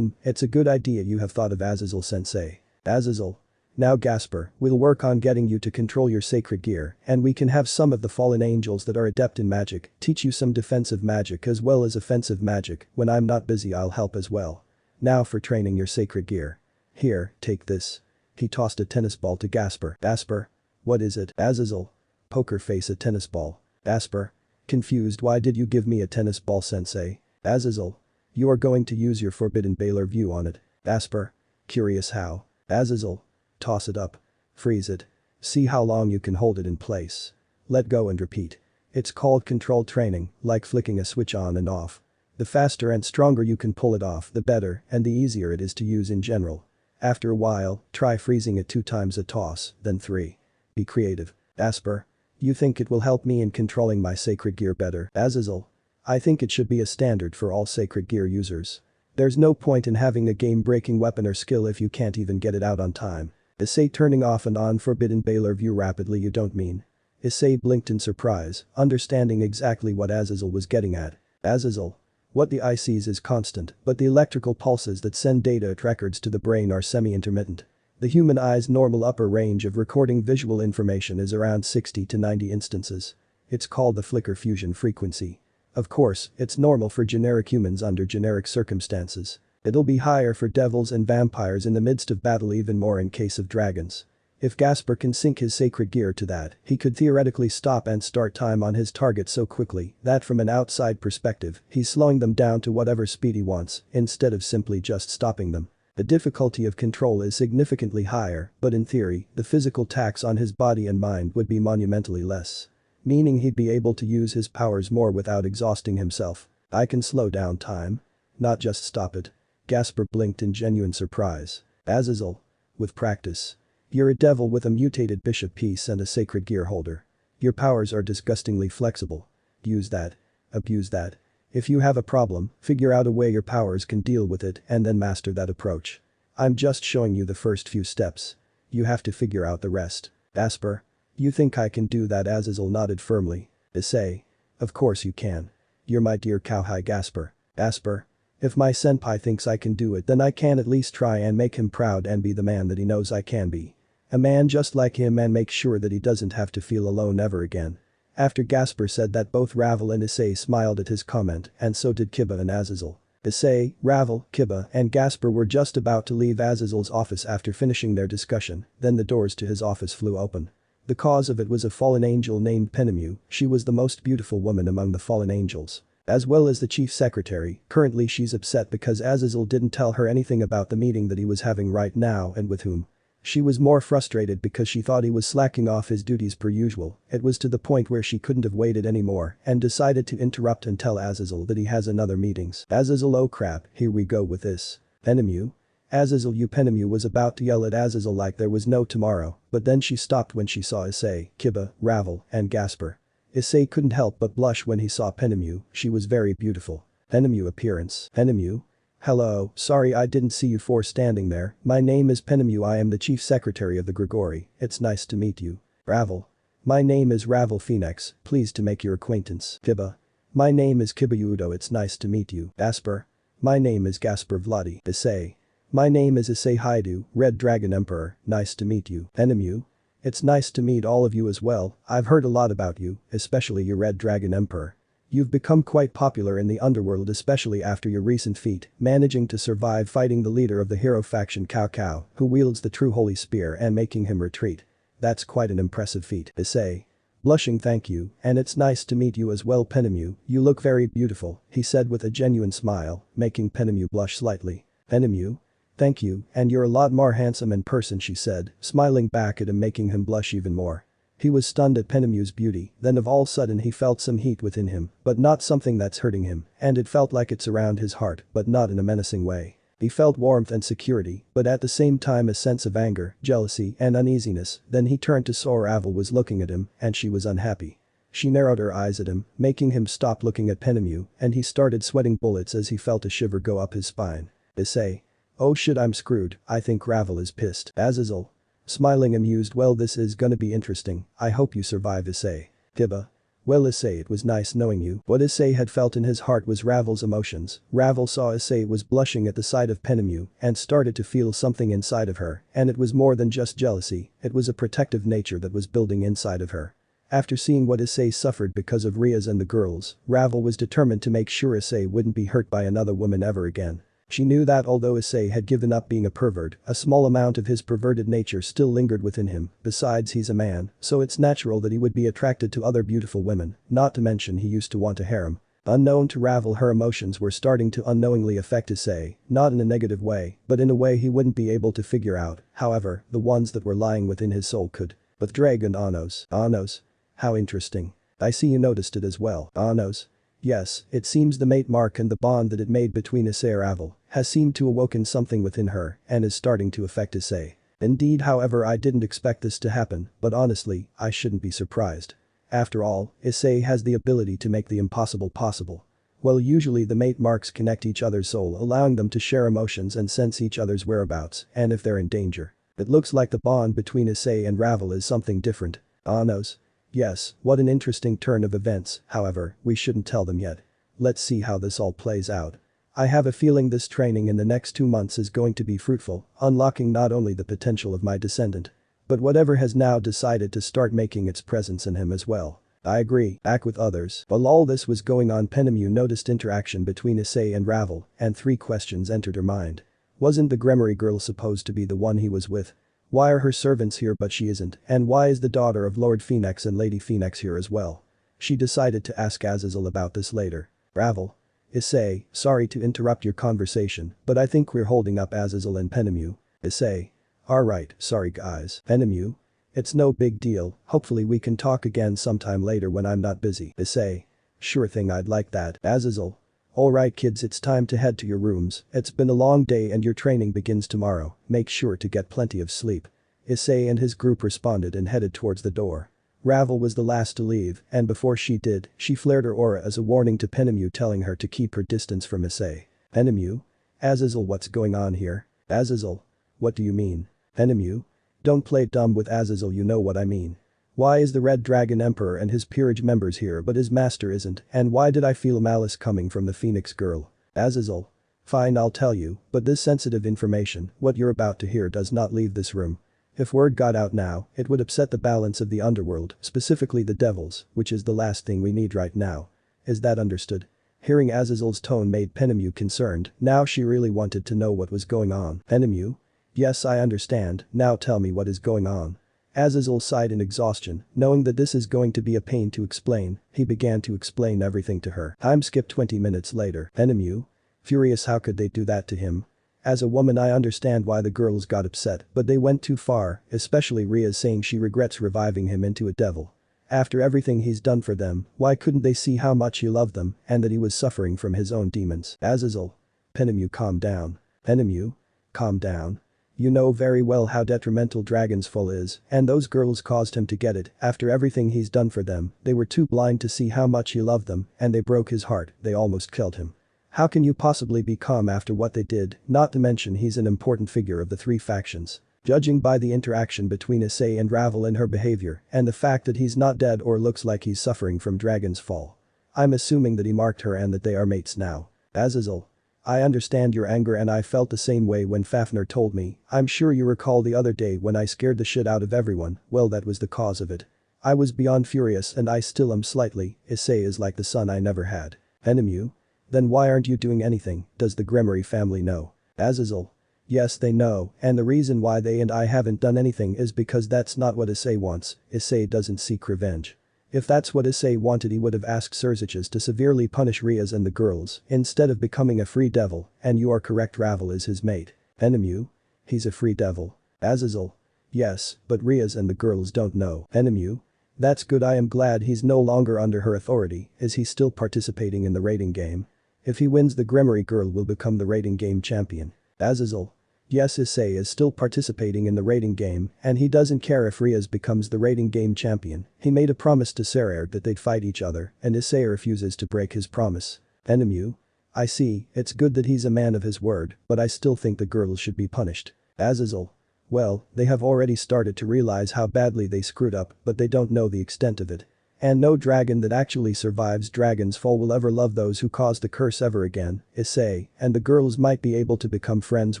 It's a good idea you have thought of, Azazel sensei. Azazel. Now Gasper, we'll work on getting you to control your sacred gear and we can have some of the fallen angels that are adept in magic teach you some defensive magic as well as offensive magic. When I'm not busy I'll help as well. Now for training your sacred gear. Here, take this. He tossed a tennis ball to Gasper. Gasper. What is it? Azazel. Poker face, a tennis ball. Gasper. Confused, why did you give me a tennis ball, sensei? Azazel. You are going to use your forbidden Baylor view on it. Gasper. Curious how? Azazel. Toss it up. Freeze it. See how long you can hold it in place. Let go and repeat. It's called controlled training, like flicking a switch on and off. The faster and stronger you can pull it off, the better, and the easier it is to use in general. After a while, try freezing it 2 times a toss, then 3. Be creative. Gasper. You think it will help me in controlling my sacred gear better? Azazel. I think it should be a standard for all sacred gear users. There's no point in having a game-breaking weapon or skill if you can't even get it out on time. Issei turning off and on forbidden Baylor view rapidly. You don't mean? Issei blinked in surprise, understanding exactly what Azazel was getting at. Azazel. What the eye sees is constant, but the electrical pulses that send data at records to the brain are semi-intermittent. The human eye's normal upper range of recording visual information is around 60 to 90 instances. It's called the flicker fusion frequency. Of course, it's normal for generic humans under generic circumstances. It'll be higher for devils and vampires in the midst of battle, even more in case of dragons. If Gasper can sync his sacred gear to that, he could theoretically stop and start time on his target so quickly that from an outside perspective, he's slowing them down to whatever speed he wants, instead of simply just stopping them. The difficulty of control is significantly higher, but in theory, the physical tax on his body and mind would be monumentally less. Meaning he'd be able to use his powers more without exhausting himself. I can slow down time. Not just stop it. Gasper blinked in genuine surprise. Azazel. With practice. You're a devil with a mutated bishop piece and a sacred gear holder. Your powers are disgustingly flexible. Use that. Abuse that. If you have a problem, figure out a way your powers can deal with it and then master that approach. I'm just showing you the first few steps. You have to figure out the rest. Gasper. You think I can do that? Azazel nodded firmly. Issei. Of course you can. You're my dear cowhide Gasper. Gasper. If my senpai thinks I can do it, then I can at least try and make him proud and be the man that he knows I can be. A man just like him, and make sure that he doesn't have to feel alone ever again. After Gasper said that, both Ravel and Issei smiled at his comment, and so did Kiba and Azazel. Issei, Ravel, Kiba, and Gasper were just about to leave Azazel's office after finishing their discussion, then the doors to his office flew open. The cause of it was a fallen angel named Penemu. She was the most beautiful woman among the fallen angels. As well as the chief secretary. Currently she's upset because Azazel didn't tell her anything about the meeting that he was having right now and with whom. She was more frustrated because she thought he was slacking off his duties per usual. It was to the point where she couldn't have waited anymore and decided to interrupt and tell Azazel that he has another meetings. Azazel, oh crap, here we go with this. Penemu? Azazel, you. Penemu was about to yell at Azazel like there was no tomorrow, but then she stopped when she saw Issei, Kiba, Ravel, and Gasper. Issei couldn't help but blush when he saw Penemu. She was very beautiful. Penemu appearance. Penemu? Hello, sorry I didn't see you four standing there. My name is Penemu. I am the chief secretary of the Grigori. It's nice to meet you. Ravel. My name is Ravel Phoenix, pleased to make your acquaintance. Kiba. My name is Kiba Udo. It's nice to meet you. Gasper. My name is Gasper Vladi. Issei. My name is Issei Haidu, Red Dragon Emperor, nice to meet you. Penemu. It's nice to meet all of you as well. I've heard a lot about you, especially your Red Dragon Emperor. You've become quite popular in the underworld, especially after your recent feat, managing to survive fighting the leader of the hero faction Cao Cao, who wields the true holy spear, and making him retreat. That's quite an impressive feat. Issei. Blushing, thank you, and it's nice to meet you as well. Penemu, you look very beautiful, he said with a genuine smile, making Penemu blush slightly. Penemu? Thank you, and you're a lot more handsome in person, she said, smiling back at him, making him blush even more. He was stunned at Penemu's beauty, then of all sudden he felt some heat within him, but not something that's hurting him, and it felt like it's around his heart, but not in a menacing way. He felt warmth and security, but at the same time a sense of anger, jealousy, and uneasiness. Then he turned to saw Ravel was looking at him, and she was unhappy. She narrowed her eyes at him, making him stop looking at Penemu, and he started sweating bullets as he felt a shiver go up his spine. Issei. Oh shit, I'm screwed. I think Ravel is pissed. Azazel. Smiling amused, well, this is gonna be interesting. I hope you survive. Issei. Kiba. Well, Issei, it was nice knowing you. What Issei had felt in his heart was Ravel's emotions. Ravel saw Issei was blushing at the sight of Penemu and started to feel something inside of her, and it was more than just jealousy, it was a protective nature that was building inside of her. After seeing what Issei suffered because of Riaz and the girls, Ravel was determined to make sure Issei wouldn't be hurt by another woman ever again. She knew that although Issei had given up being a pervert, a small amount of his perverted nature still lingered within him. Besides, he's a man, so it's natural that he would be attracted to other beautiful women, not to mention he used to want a harem. Unknown to Ravel, her emotions were starting to unknowingly affect Issei, not in a negative way, but in a way he wouldn't be able to figure out. However, the ones that were lying within his soul could. With Ddraig and Anos. Anos? How interesting. I see you noticed it as well. Anos? Yes, it seems the mate mark and the bond that it made between Issei and Ravel has seemed to awoken something within her and is starting to affect Issei. Indeed, however, I didn't expect this to happen, but honestly, I shouldn't be surprised. After all, Issei has the ability to make the impossible possible. Well, usually the mate marks connect each other's soul, allowing them to share emotions and sense each other's whereabouts, and if they're in danger. It looks like the bond between Issei and Ravel is something different. Anos? Yes, what an interesting turn of events. However, we shouldn't tell them yet. let's see how this all plays out. I have a feeling this training in the next 2 months is going to be fruitful, unlocking not only the potential of my descendant, but whatever has now decided to start making its presence in him as well. I agree, back with others. While all this was going on, Penemu noticed interaction between Issei and Ravel, and 3 questions entered her mind. Wasn't the Gremory girl supposed to be the one he was with? Why are her servants here but she isn't, and why is the daughter of Lord Phoenix and Lady Phoenix here as well? She decided to ask Azazel about this later. Ravel. Issei, sorry to interrupt your conversation, but I think we're holding up Azazel and Penemu. Issei. Alright, sorry guys. Penemu. It's no big deal, hopefully we can talk again sometime later when I'm not busy. Issei. Sure thing, I'd like that. Azazel. Alright kids, it's time to head to your rooms, it's been a long day and your training begins tomorrow, make sure to get plenty of sleep. Issei and his group responded and headed towards the door. Ravel was the last to leave, and before she did, she flared her aura as a warning to Penemu, telling her to keep her distance from Issei. Penemu? Azazel, what's going on here? Azazel? What do you mean? Penemu? Don't play dumb with Azazel, you know what I mean. Why is the Red Dragon Emperor and his peerage members here but his master isn't, and why did I feel malice coming from the Phoenix girl? Azazel. Fine, I'll tell you, but this sensitive information, what you're about to hear, does not leave this room. If word got out now, it would upset the balance of the underworld, specifically the devils, which is the last thing we need right now. Is that understood? Hearing Azazel's tone made Penemu concerned, now she really wanted to know what was going on. Penemu? Yes, I understand, now tell me what is going on. Azazel sighed in exhaustion, knowing that this is going to be a pain to explain, he began to explain everything to her. Time skip 20 minutes later. Penemu? Furious, how could they do that to him? As a woman I understand why the girls got upset, but they went too far, especially Rhea saying she regrets reviving him into a devil. After everything he's done for them, why couldn't they see how much he loved them and that he was suffering from his own demons? Azazel. Penemu, calm down. Penemu? Calm down. You know very well how detrimental Dragon's Fall is, and those girls caused him to get it. After everything he's done for them, they were too blind to see how much he loved them, and they broke his heart, they almost killed him. How can you possibly be calm after what they did, not to mention he's an important figure of the 3 factions. Judging by the interaction between Issei and Ravel and her behavior, and the fact that he's not dead or looks like he's suffering from Dragon's Fall. I'm assuming that he marked her and that they are mates now. Azazel. I understand your anger and I felt the same way when Fafnir told me, I'm sure you recall the other day when I scared the shit out of everyone, well that was the cause of it. I was beyond furious and I still am slightly, Issei is like the son I never had. Penemu? Then why aren't you doing anything, does the Gremory family know? Azazel. Yes they know, and the reason why they and I haven't done anything is because that's not what Issei wants, Issei doesn't seek revenge. If that's what Issei wanted he would have asked Surziches to severely punish Riaz and the girls instead of becoming a free devil, and you are correct, Ravel is his mate. Penemu? He's a free devil. Azazel. Yes, but Riaz and the girls don't know. Penemu? That's good, I am glad he's no longer under her authority. Is he still participating in the raiding game? If he wins, the Gremory girl will become the raiding game champion. Azazel. Yes, Issei is still participating in the raiding game, and he doesn't care if Riaz becomes the raiding game champion. He made a promise to Serair that they'd fight each other, and Issei refuses to break his promise. Penemu? I see, it's good that he's a man of his word, but I still think the girls should be punished. Azazel. Well, they have already started to realize how badly they screwed up, but they don't know the extent of it. And no dragon that actually survives Dragon's Fall will ever love those who caused the curse ever again, Issei, and the girls might be able to become friends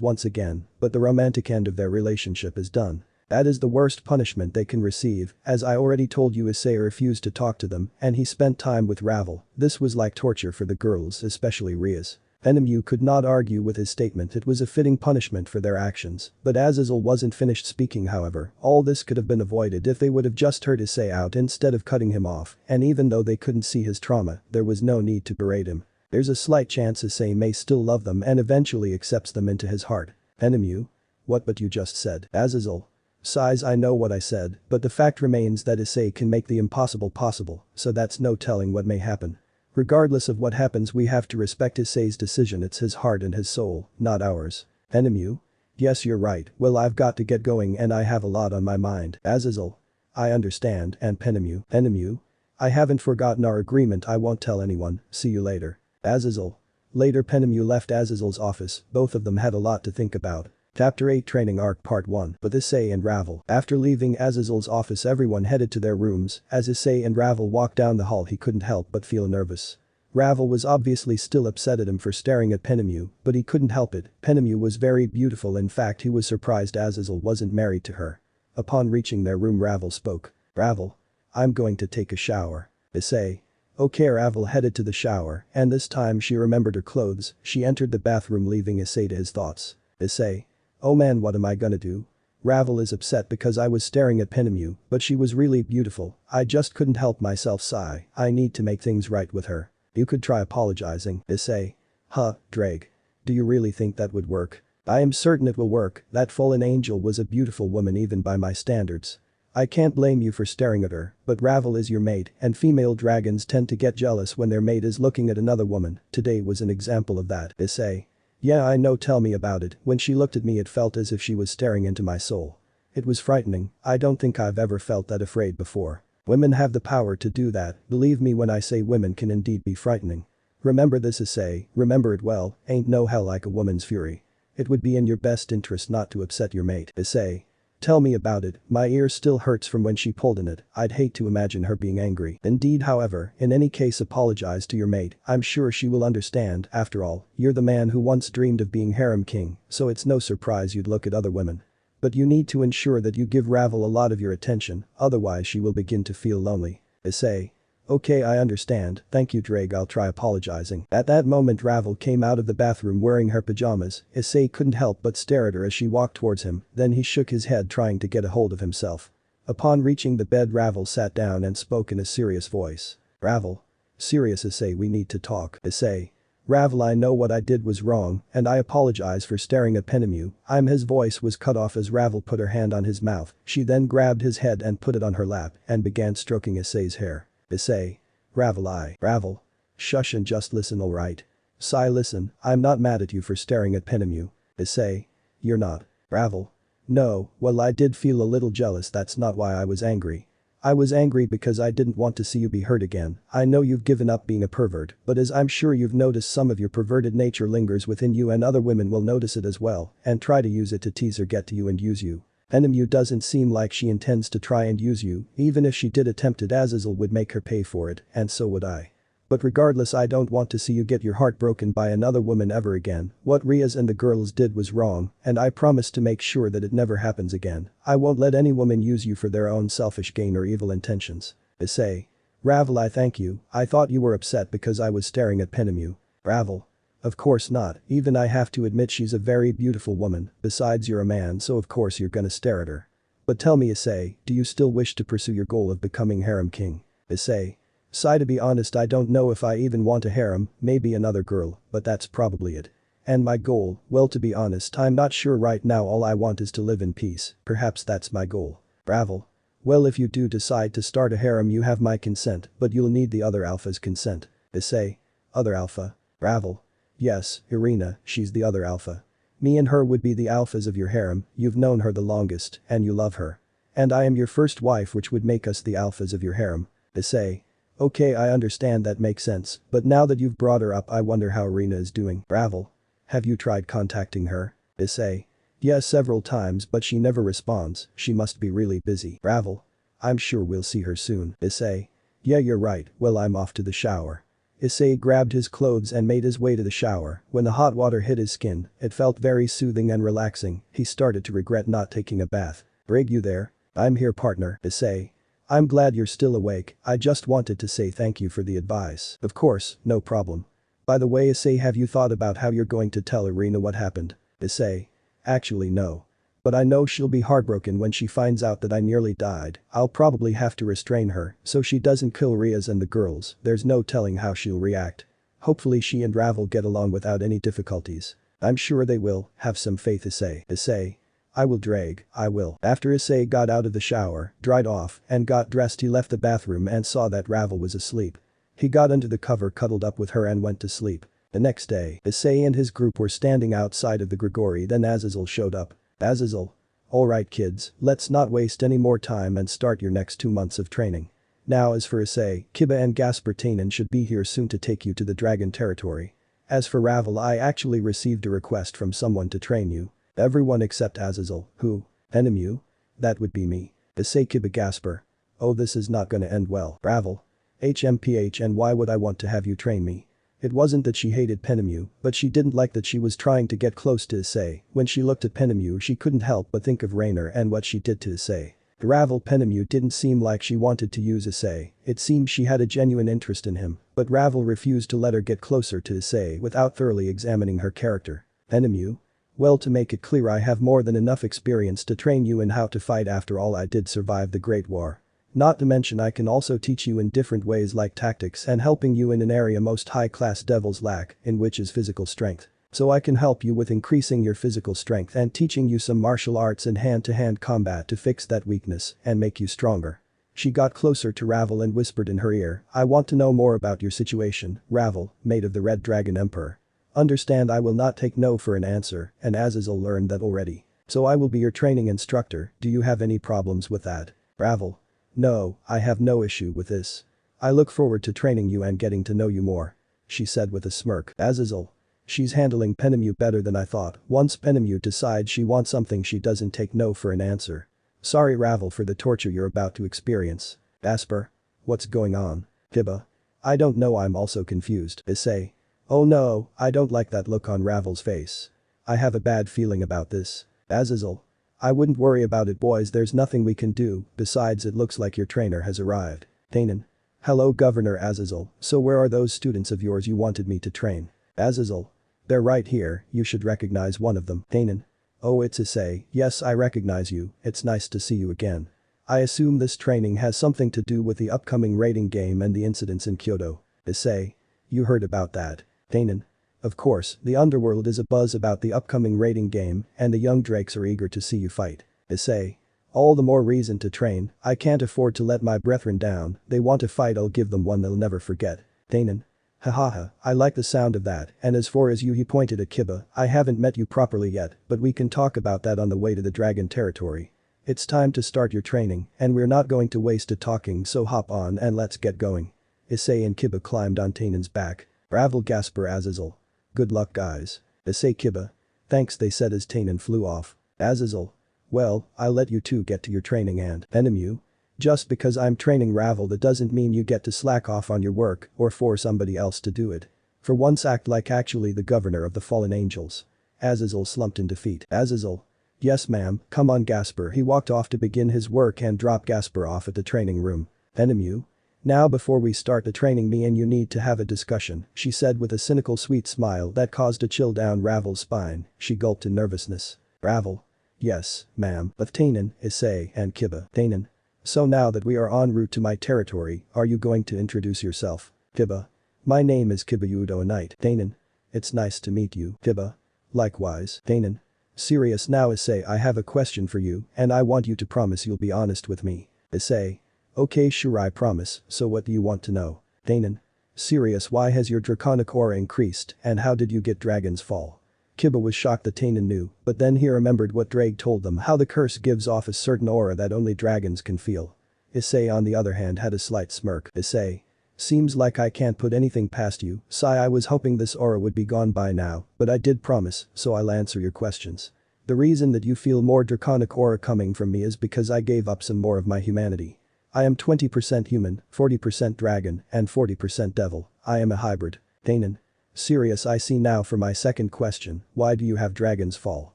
once again, but the romantic end of their relationship is done. That is the worst punishment they can receive, as I already told you, Issei refused to talk to them and he spent time with Ravel. This was like torture for the girls, especially Riaz. Penemu could not argue with his statement, it was a fitting punishment for their actions, but Azazel wasn't finished speaking. However, all this could have been avoided if they would have just heard Issei out instead of cutting him off, and even though they couldn't see his trauma, there was no need to berate him. There's a slight chance Issei may still love them and eventually accepts them into his heart. Penemu? What but you just said? Azazel. Sighs, I know what I said, but the fact remains that Issei can make the impossible possible, so that's no telling what may happen. Regardless of what happens, we have to respect Issei's decision, it's his heart and his soul, not ours. Penemu? Yes, you're right, well I've got to get going and I have a lot on my mind. Azazel. I understand, and Penemu? Penemu? I haven't forgotten our agreement, I won't tell anyone, see you later. Azazel. Later. Penemu left Azazel's office, both of them had a lot to think about. Chapter 8 Training Arc Part 1. But Issei and Ravel. After leaving Azazel's office, everyone headed to their rooms. As Issei and Ravel walked down the hall, he couldn't help but feel nervous. Ravel was obviously still upset at him for staring at Penemu, but he couldn't help it. Penemu was very beautiful, in fact he was surprised Azazel wasn't married to her. Upon reaching their room Ravel spoke. Ravel. I'm going to take a shower. Issei. Okay, Ravel headed to the shower, and this time she remembered her clothes. She entered the bathroom leaving Issei to his thoughts. Issei. Oh man, what am I gonna do? Ravel is upset because I was staring at Penemu, but she was really beautiful. I just couldn't help myself sigh. I need to make things right with her. You could try apologizing. Issei. Huh, Ddraig. Do you really think that would work? I am certain it will work. That fallen angel was a beautiful woman even by my standards. I can't blame you for staring at her, but Ravel is your mate and female dragons tend to get jealous when their mate is looking at another woman. Today was an example of that. Issei. Yeah, I know, tell me about it. When she looked at me it felt as if she was staring into my soul. It was frightening. I don't think I've ever felt that afraid before. Women have the power to do that, believe me when I say women can indeed be frightening. Remember this, Issei, remember it well, ain't no hell like a woman's fury. It would be in your best interest not to upset your mate. Issei. Tell me about it, my ear still hurts from when she pulled in it. I'd hate to imagine her being angry. Indeed, however, in any case apologize to your mate, I'm sure she will understand. After all, you're the man who once dreamed of being harem king, so it's no surprise you'd look at other women. But you need to ensure that you give Ravel a lot of your attention, otherwise she will begin to feel lonely. Issei. Okay, I understand, thank you Ddraig, I'll try apologizing. At that moment Ravel came out of the bathroom wearing her pajamas. Issei couldn't help but stare at her as she walked towards him, then he shook his head trying to get a hold of himself. Upon reaching the bed Ravel sat down and spoke in a serious voice. Ravel. Serious, Issei, we need to talk. Issei. Ravel, I know what I did was wrong, and I apologize for staring at Penemu. His voice was cut off as Ravel put her hand on his mouth. She then grabbed his head and put it on her lap and began stroking Issei's hair. Issei. Ravel. Shush and just listen, alright? Sai, listen, I'm not mad at you for staring at Penemu. Issei. You're not. Ravel. No, well I did feel a little jealous, that's not why I was angry. I was angry because I didn't want to see you be hurt again. I know you've given up being a pervert, but as I'm sure you've noticed some of your perverted nature lingers within you and other women will notice it as well and try to use it to tease or get to you and use you. Penemu doesn't seem like she intends to try and use you, even if she did attempt it Azazel would make her pay for it, and so would I. But regardless, I don't want to see you get your heart broken by another woman ever again. What Riaz and the girls did was wrong, and I promise to make sure that it never happens again. I won't let any woman use you for their own selfish gain or evil intentions. Issei. Ravel, I thank you, I thought you were upset because I was staring at Penemu. Ravel. Of course not, even I have to admit she's a very beautiful woman, besides you're a man so of course you're gonna stare at her. But tell me Issei, do you still wish to pursue your goal of becoming harem king? Issei. Sai, to be honest I don't know if I even want a harem, maybe another girl, but that's probably it. And my goal, well to be honest I'm not sure right now, all I want is to live in peace, perhaps that's my goal. Ravel. Well if you do decide to start a harem you have my consent, but you'll need the other alpha's consent. Issei. Other alpha. Ravel. Yes, Irina, she's the other alpha. Me and her would be the alphas of your harem, you've known her the longest, and you love her. And I am your first wife which would make us the alphas of your harem. Issei. Okay, I understand, that makes sense, but now that you've brought her up I wonder how Irina is doing. Ravel. Have you tried contacting her? Issei. Yes, several times but she never responds, she must be really busy. Ravel. I'm sure we'll see her soon. Issei. Yeah, you're right, well I'm off to the shower. Issei grabbed his clothes and made his way to the shower. When the hot water hit his skin, it felt very soothing and relaxing. He started to regret not taking a bath. Ddraig, you there? I'm here, partner. Issei. I'm glad you're still awake, I just wanted to say thank you for the advice. Of course, no problem. By the way Issei, have you thought about how you're going to tell Irina what happened? Issei. Actually no. But I know she'll be heartbroken when she finds out that I nearly died. I'll probably have to restrain her so she doesn't kill Riaz and the girls, there's no telling how she'll react. Hopefully she and Ravel get along without any difficulties. I'm sure they will, have some faith Issei. Issei. I will Ddraig, I will. After Issei got out of the shower, dried off, and got dressed he left the bathroom and saw that Ravel was asleep. He got under the cover, cuddled up with her and went to sleep. The next day, Issei and his group were standing outside of the Grigori, then Azazel showed up. Azazel. Alright kids, let's not waste any more time and start your next 2 months of training. Now as for Issei, Kiba and Gaspertainen should be here soon to take you to the dragon territory. As for Ravel, I actually received a request from someone to train you. Everyone except Azazel. Who? Penemu? That would be me. Issei, Kiba, Gasper. Oh, this is not gonna end well. Ravel. HMPH, and why would I want to have you train me? It wasn't that she hated Penemu, but she didn't like that she was trying to get close to Issei. When she looked at Penemu she couldn't help but think of Rainer and what she did to Issei. Ravel Penemu didn't seem like she wanted to use Issei, it seemed she had a genuine interest in him, but Ravel refused to let her get closer to Issei without thoroughly examining her character. Penemu? Well, to make it clear, I have more than enough experience to train you in how to fight. After all, I did survive the Great War. Not to mention I can also teach you in different ways like tactics and helping you in an area most high-class devils lack, in which is physical strength. So I can help you with increasing your physical strength and teaching you some martial arts and hand-to-hand combat to fix that weakness and make you stronger. She got closer to Ravel and whispered in her ear, I want to know more about your situation, Ravel, mate of the Red Dragon Emperor. Understand, I will not take no for an answer, and Azazel learned that already. So I will be your training instructor, do you have any problems with that? Ravel. No, I have no issue with this. I look forward to training you and getting to know you more. She said with a smirk. Azazel. She's handling Penemu better than I thought. Once Penemu decides she wants something, she doesn't take no for an answer. Sorry Ravel for the torture you're about to experience. Asper. What's going on? Kiba. I don't know, I'm also confused. Issei. Oh no, I don't like that look on Ravel's face. I have a bad feeling about this. Azazel. I wouldn't worry about it boys, there's nothing we can do, besides it looks like your trainer has arrived. Tainan. Hello Governor Azazel, so where are those students of yours you wanted me to train? Azazel. They're right here, you should recognize one of them. Tainan. Oh, it's Issei, yes I recognize you, it's nice to see you again. I assume this training has something to do with the upcoming raiding game and the incidents in Kyoto. Issei. You heard about that. Tainan. Of course, the underworld is abuzz about the upcoming raiding game and the young Drakes are eager to see you fight. Issei. All the more reason to train, I can't afford to let my brethren down, they want to fight, I'll give them one they'll never forget. Tainan. Hahaha, I like the sound of that, and as for as you, he pointed at Kiba, I haven't met you properly yet, but we can talk about that on the way to the dragon territory. It's time to start your training, and we're not going to waste it talking, so hop on and let's get going. Issei and Kiba climbed on Tainan's back. Ravel Gasper Azazel. Good luck guys. Issei Kiba. Thanks, they said as Tainan flew off. Azazel. Well, I'll let you two get to your training and Penemu. Just because I'm training Ravel that doesn't mean you get to slack off on your work or force somebody else to do it. For once act like actually the governor of the fallen angels. Azazel slumped in defeat. Azazel. Yes ma'am, come on Gasper. He walked off to begin his work and dropped Gasper off at the training room. Penemu. Now before we start the training, me and you need to have a discussion, she said with a cynical sweet smile that caused a chill down Ravel's spine. She gulped in nervousness. Ravel. Yes, ma'am, with Tainan, Issei and Kiba. Tainan. So now that we are en route to my territory, are you going to introduce yourself? Kiba. My name is Kiba Udo, a knight. Tainan. It's nice to meet you. Kiba. Likewise. Tainan. Serious now Issei, I have a question for you and I want you to promise you'll be honest with me. Issei. Okay sure, I promise, so what do you want to know? Tainan. Serious, why has your draconic aura increased and how did you get Dragon's Fall? Kiba was shocked that Tainan knew, but then he remembered what Ddraig told them, how the curse gives off a certain aura that only dragons can feel. Issei on the other hand had a slight smirk. Issei. Seems like I can't put anything past you, Sai, I was hoping this aura would be gone by now, but I did promise, so I'll answer your questions. The reason that you feel more draconic aura coming from me is because I gave up some more of my humanity. I am 20% human, 40% dragon, and 40% devil. I am a hybrid. Tainan. Serious, I see now. For my second question, why do you have Dragon's Fall?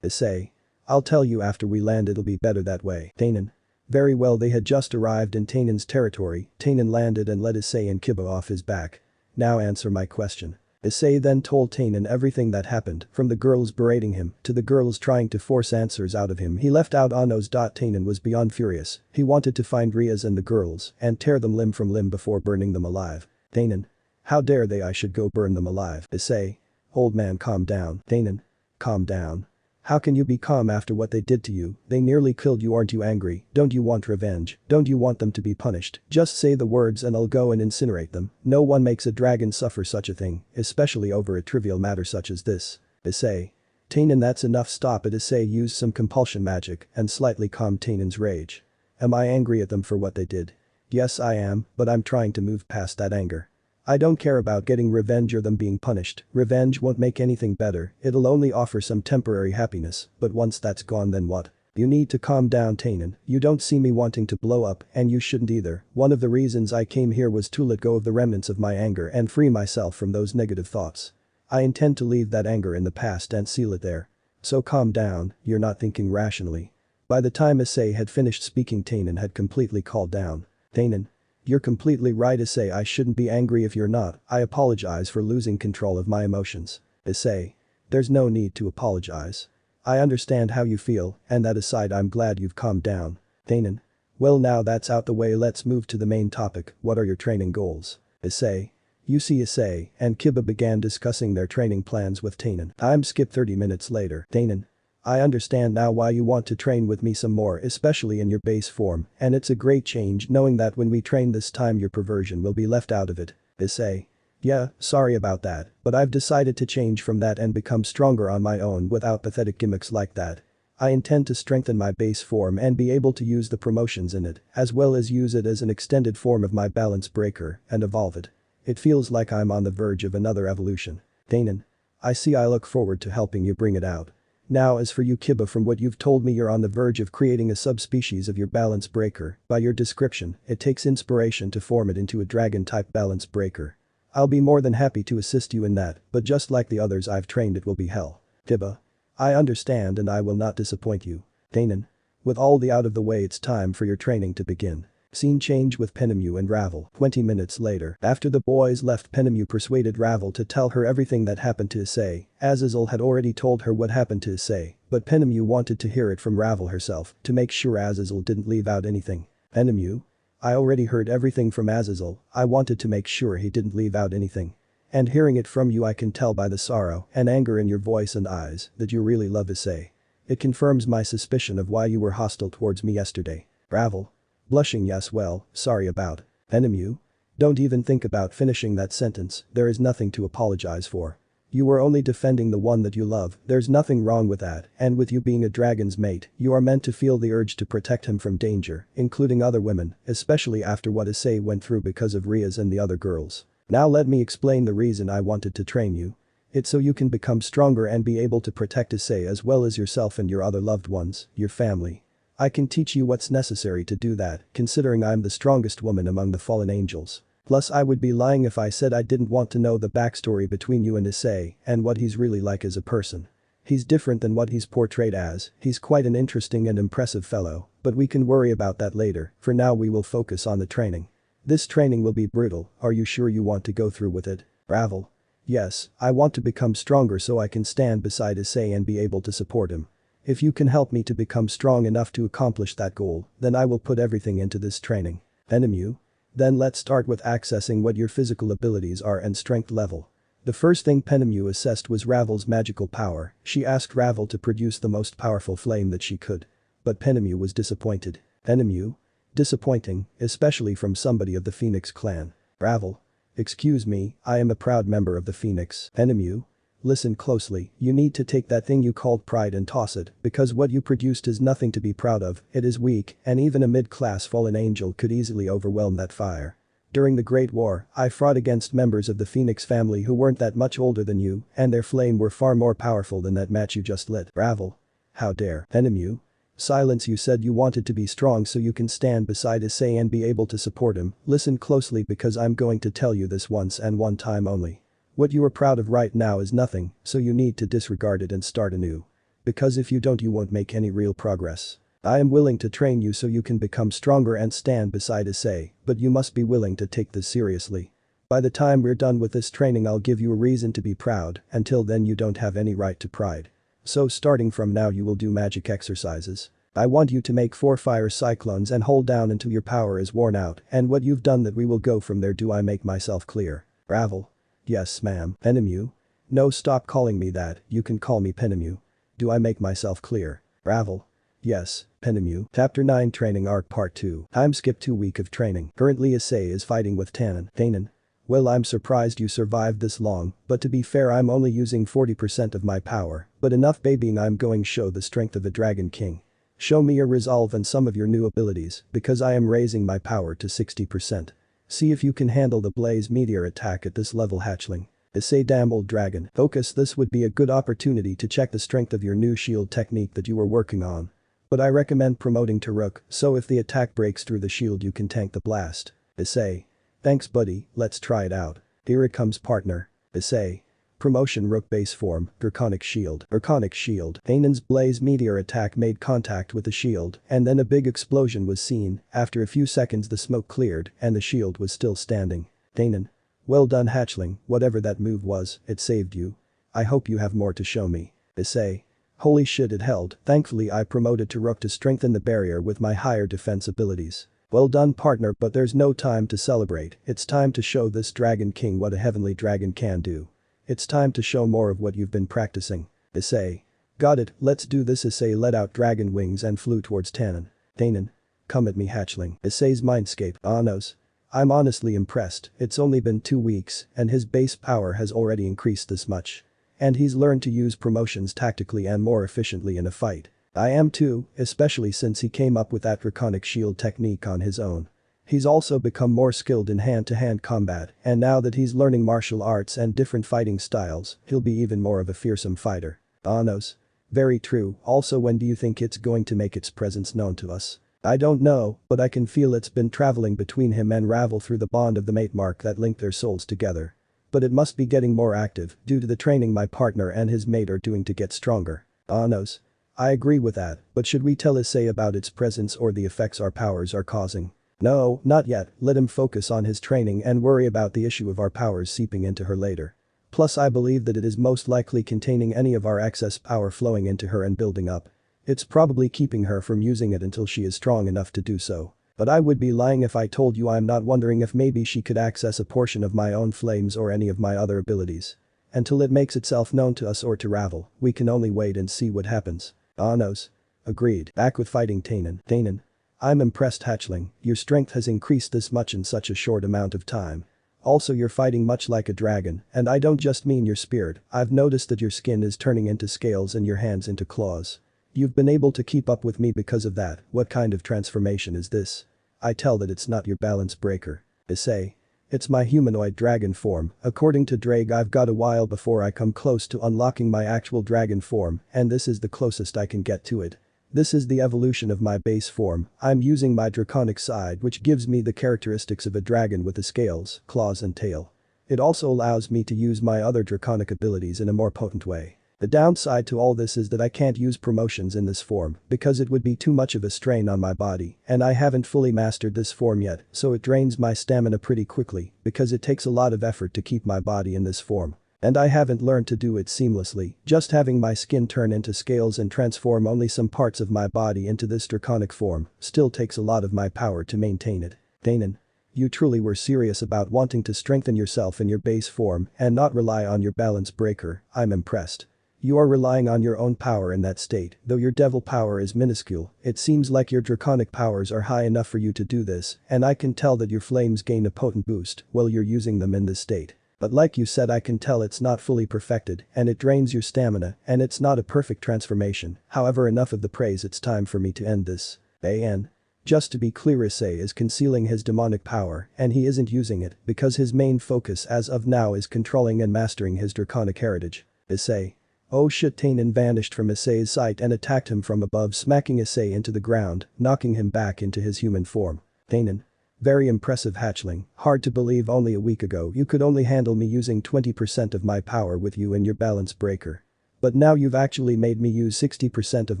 Issei. I'll tell you after we land, it'll be better that way. Tainan. Very well, they had just arrived in Tainan's territory. Tainan landed and led Issei and Kiba off his back. Now answer my question. Issei then told Tainan everything that happened, from the girls berating him to the girls trying to force answers out of him. He left out Ano's. Tainan was beyond furious. He wanted to find Riaz and the girls and tear them limb from limb before burning them alive. Tainan. How dare they, I should go burn them alive. Issei. Old man, calm down. Tainan. Calm down. How can you be calm after what they did to you? They nearly killed you, aren't you angry? Don't you want revenge? Don't you want them to be punished? Just say the words and I'll go and incinerate them. No one makes a dragon suffer such a thing, especially over a trivial matter such as this. Issei. Tainan, that's enough, stop it. Issei used some compulsion magic and slightly calmed Tainan's rage. Am I angry at them for what they did? Yes I am, but I'm trying to move past that anger. I don't care about getting revenge or them being punished. Revenge won't make anything better, it'll only offer some temporary happiness, but once that's gone then what? You need to calm down, Tainen. You don't see me wanting to blow up, and you shouldn't either. One of the reasons I came here was to let go of the remnants of my anger and free myself from those negative thoughts. I intend to leave that anger in the past and seal it there. So calm down, you're not thinking rationally. By the time Issei had finished speaking, Tainen had completely calmed down. Tainen. You're completely right, Issei. I shouldn't be angry if you're not. I apologize for losing control of my emotions. Issei. There's no need to apologize. I understand how you feel, and that aside, I'm glad you've calmed down. Tainen. Well, now that's out the way, let's move to the main topic. What are your training goals? Issei. You see, Issei and Kiba began discussing their training plans with Tainen. Time skip 30 minutes later. Tainen. I understand now why you want to train with me some more, especially in your base form, and it's a great change knowing that when we train this time your perversion will be left out of it. Issei. Yeah, sorry about that, but I've decided to change from that and become stronger on my own without pathetic gimmicks like that. I intend to strengthen my base form and be able to use the promotions in it, as well as use it as an extended form of my balance breaker, and evolve it. It feels like I'm on the verge of another evolution. Tainen. I see. I look forward to helping you bring it out. Now as for you, Kiba, from what you've told me, you're on the verge of creating a subspecies of your balance breaker. By your description, it takes inspiration to form it into a dragon-type balance breaker. I'll be more than happy to assist you in that, but just like the others I've trained, it will be hell. Kiba. I understand and I will not disappoint you. Tainen. With all the out of the way, it's time for your training to begin. Scene change with Penemu and Ravel. 20 minutes later. After the boys left, Penemu persuaded Ravel to tell her everything that happened to Issei. Azazel had already told her what happened to Issei, but Penemu wanted to hear it from Ravel herself to make sure Azazel didn't leave out anything. Penemu? I already heard everything from Azazel. I wanted to make sure he didn't leave out anything. And hearing it from you, I can tell by the sorrow and anger in your voice and eyes that you really love Issei. It confirms my suspicion of why you were hostile towards me yesterday. Ravel. Blushing. Yes, well, sorry about. Penemu? Don't even think about finishing that sentence, there is nothing to apologize for. You were only defending the one that you love, there's nothing wrong with that, and with you being a dragon's mate, you are meant to feel the urge to protect him from danger, including other women, especially after what Issei went through because of Riaz and the other girls. Now let me explain the reason I wanted to train you. It's so you can become stronger and be able to protect Issei as well as yourself and your other loved ones, your family. I can teach you what's necessary to do that, considering I'm the strongest woman among the fallen angels. Plus I would be lying if I said I didn't want to know the backstory between you and Issei and what he's really like as a person. He's different than what he's portrayed as, he's quite an interesting and impressive fellow, but we can worry about that later, for now we will focus on the training. This training will be brutal, are you sure you want to go through with it? Ravel. Yes, I want to become stronger so I can stand beside Issei and be able to support him. If you can help me to become strong enough to accomplish that goal, then I will put everything into this training. Penemu? Then let's start with accessing what your physical abilities are and strength level. The first thing Penemu assessed was Ravel's magical power. She asked Ravel to produce the most powerful flame that she could. But Penemu was disappointed. Penemu? Disappointing, especially from somebody of the Phoenix clan. Ravel. Excuse me, I am a proud member of the Phoenix. Penemu? Listen closely, you need to take that thing you called pride and toss it, because what you produced is nothing to be proud of, it is weak, and even a mid-class fallen angel could easily overwhelm that fire. During the Great War, I fought against members of the Phoenix family who weren't that much older than you, and their flame were far more powerful than that match you just lit. Ravel. How dare. Penemu? Silence, you said you wanted to be strong so you can stand beside Issei and be able to support him. Listen closely because I'm going to tell you this once and one time only. What you are proud of right now is nothing, so you need to disregard it and start anew. Because if you don't, you won't make any real progress. I am willing to train you so you can become stronger and stand beside Issei, but you must be willing to take this seriously. By the time we're done with this training, I'll give you a reason to be proud, until then you don't have any right to pride. So starting from now you will do magic exercises. I want you to make 4 fire cyclones and hold down until your power is worn out, and what you've done that we will go from there. Do I make myself clear? Ravel. Yes, ma'am. Penemu? No, stop calling me that, you can call me Penemu. Do I make myself clear? Ravel. Yes, Penemu. Chapter 9 Training Arc Part 2. Time skip 2 week of training. Currently Issei is fighting with Tannen. Tannen. Well, I'm surprised you survived this long, but to be fair, I'm only using 40% of my power, but enough babying. I'm going show the strength of a Dragon King. Show me your resolve and some of your new abilities, because I am raising my power to 60%. See if you can handle the Blaze Meteor attack at this level, hatchling. Issei, damn old dragon. Focus, this would be a good opportunity to check the strength of your new shield technique that you were working on. but I recommend promoting to Rook, so if the attack breaks through the shield you can tank the blast. Issei. Thanks buddy, let's try it out. Here it comes partner. Issei. Promotion Rook base form, Draconic Shield. Draconic Shield. Thainen's Blaze Meteor attack made contact with the shield, and then a big explosion was seen. After a few seconds the smoke cleared, and the shield was still standing. Thainen. Well done hatchling, whatever that move was, it saved you. I hope you have more to show me. Issei. Holy shit it held, thankfully I promoted to Rook to strengthen the barrier with my higher defense abilities. Well done partner, but there's no time to celebrate, it's time to show this Dragon King what a heavenly dragon can do. It's time to show more of what you've been practicing. Issei. Got it, let's do this. Issei let out dragon wings and flew towards Tannen. Thainen. Come at me hatchling. Issei's mindscape. Anos. I'm honestly impressed, it's only been 2 weeks, and his base power has already increased this much. And he's learned to use promotions tactically and more efficiently in a fight. I am too, especially since he came up with that Draconic Shield technique on his own. He's also become more skilled in hand-to-hand combat, and now that he's learning martial arts and different fighting styles, he'll be even more of a fearsome fighter. Anos. Very true, also when do you think it's going to make its presence known to us? I don't know, but I can feel it's been traveling between him and Ravel through the bond of the mate mark that linked their souls together. But it must be getting more active due to the training my partner and his mate are doing to get stronger. Anos. I agree with that, but should we tell Issei about its presence or the effects our powers are causing? No, not yet, let him focus on his training and worry about the issue of our powers seeping into her later. Plus I believe that it is most likely containing any of our excess power flowing into her and building up. It's probably keeping her from using it until she is strong enough to do so. But I would be lying if I told you I'm not wondering if maybe she could access a portion of my own flames or any of my other abilities. Until it makes itself known to us or to Ravel, we can only wait and see what happens. Anos. Agreed. Back with fighting Thainen. I'm impressed hatchling, your strength has increased this much in such a short amount of time. Also you're fighting much like a dragon, and I don't just mean your spirit, I've noticed that your skin is turning into scales and your hands into claws. You've been able to keep up with me because of that, what kind of transformation is this? I tell that it's not your balance breaker. Issei. It's my humanoid dragon form, according to Ddraig I've got a while before I come close to unlocking my actual dragon form, and this is the closest I can get to it. This is the evolution of my base form, I'm using my draconic side which gives me the characteristics of a dragon with the scales, claws and tail. It also allows me to use my other draconic abilities in a more potent way. The downside to all this is that I can't use promotions in this form because it would be too much of a strain on my body and I haven't fully mastered this form yet, so it drains my stamina pretty quickly because it takes a lot of effort to keep my body in this form. And I haven't learned to do it seamlessly, just having my skin turn into scales and transform only some parts of my body into this draconic form still takes a lot of my power to maintain it. Thainen. You truly were serious about wanting to strengthen yourself in your base form and not rely on your balance breaker, I'm impressed. You are relying on your own power in that state, though your devil power is minuscule, it seems like your draconic powers are high enough for you to do this, and I can tell that your flames gain a potent boost while you're using them in this state. But like you said I can tell it's not fully perfected and it drains your stamina and it's not a perfect transformation, however enough of the praise, it's time for me to end this. An. Just to be clear, Issei is concealing his demonic power and he isn't using it because his main focus as of now is controlling and mastering his draconic heritage. Issei. Oh shit, Thainen vanished from Issei's sight and attacked him from above, smacking Issei into the ground, knocking him back into his human form. Thainen. Very impressive hatchling, hard to believe only a week ago you could only handle me using 20% of my power with you and your balance breaker. But now you've actually made me use 60% of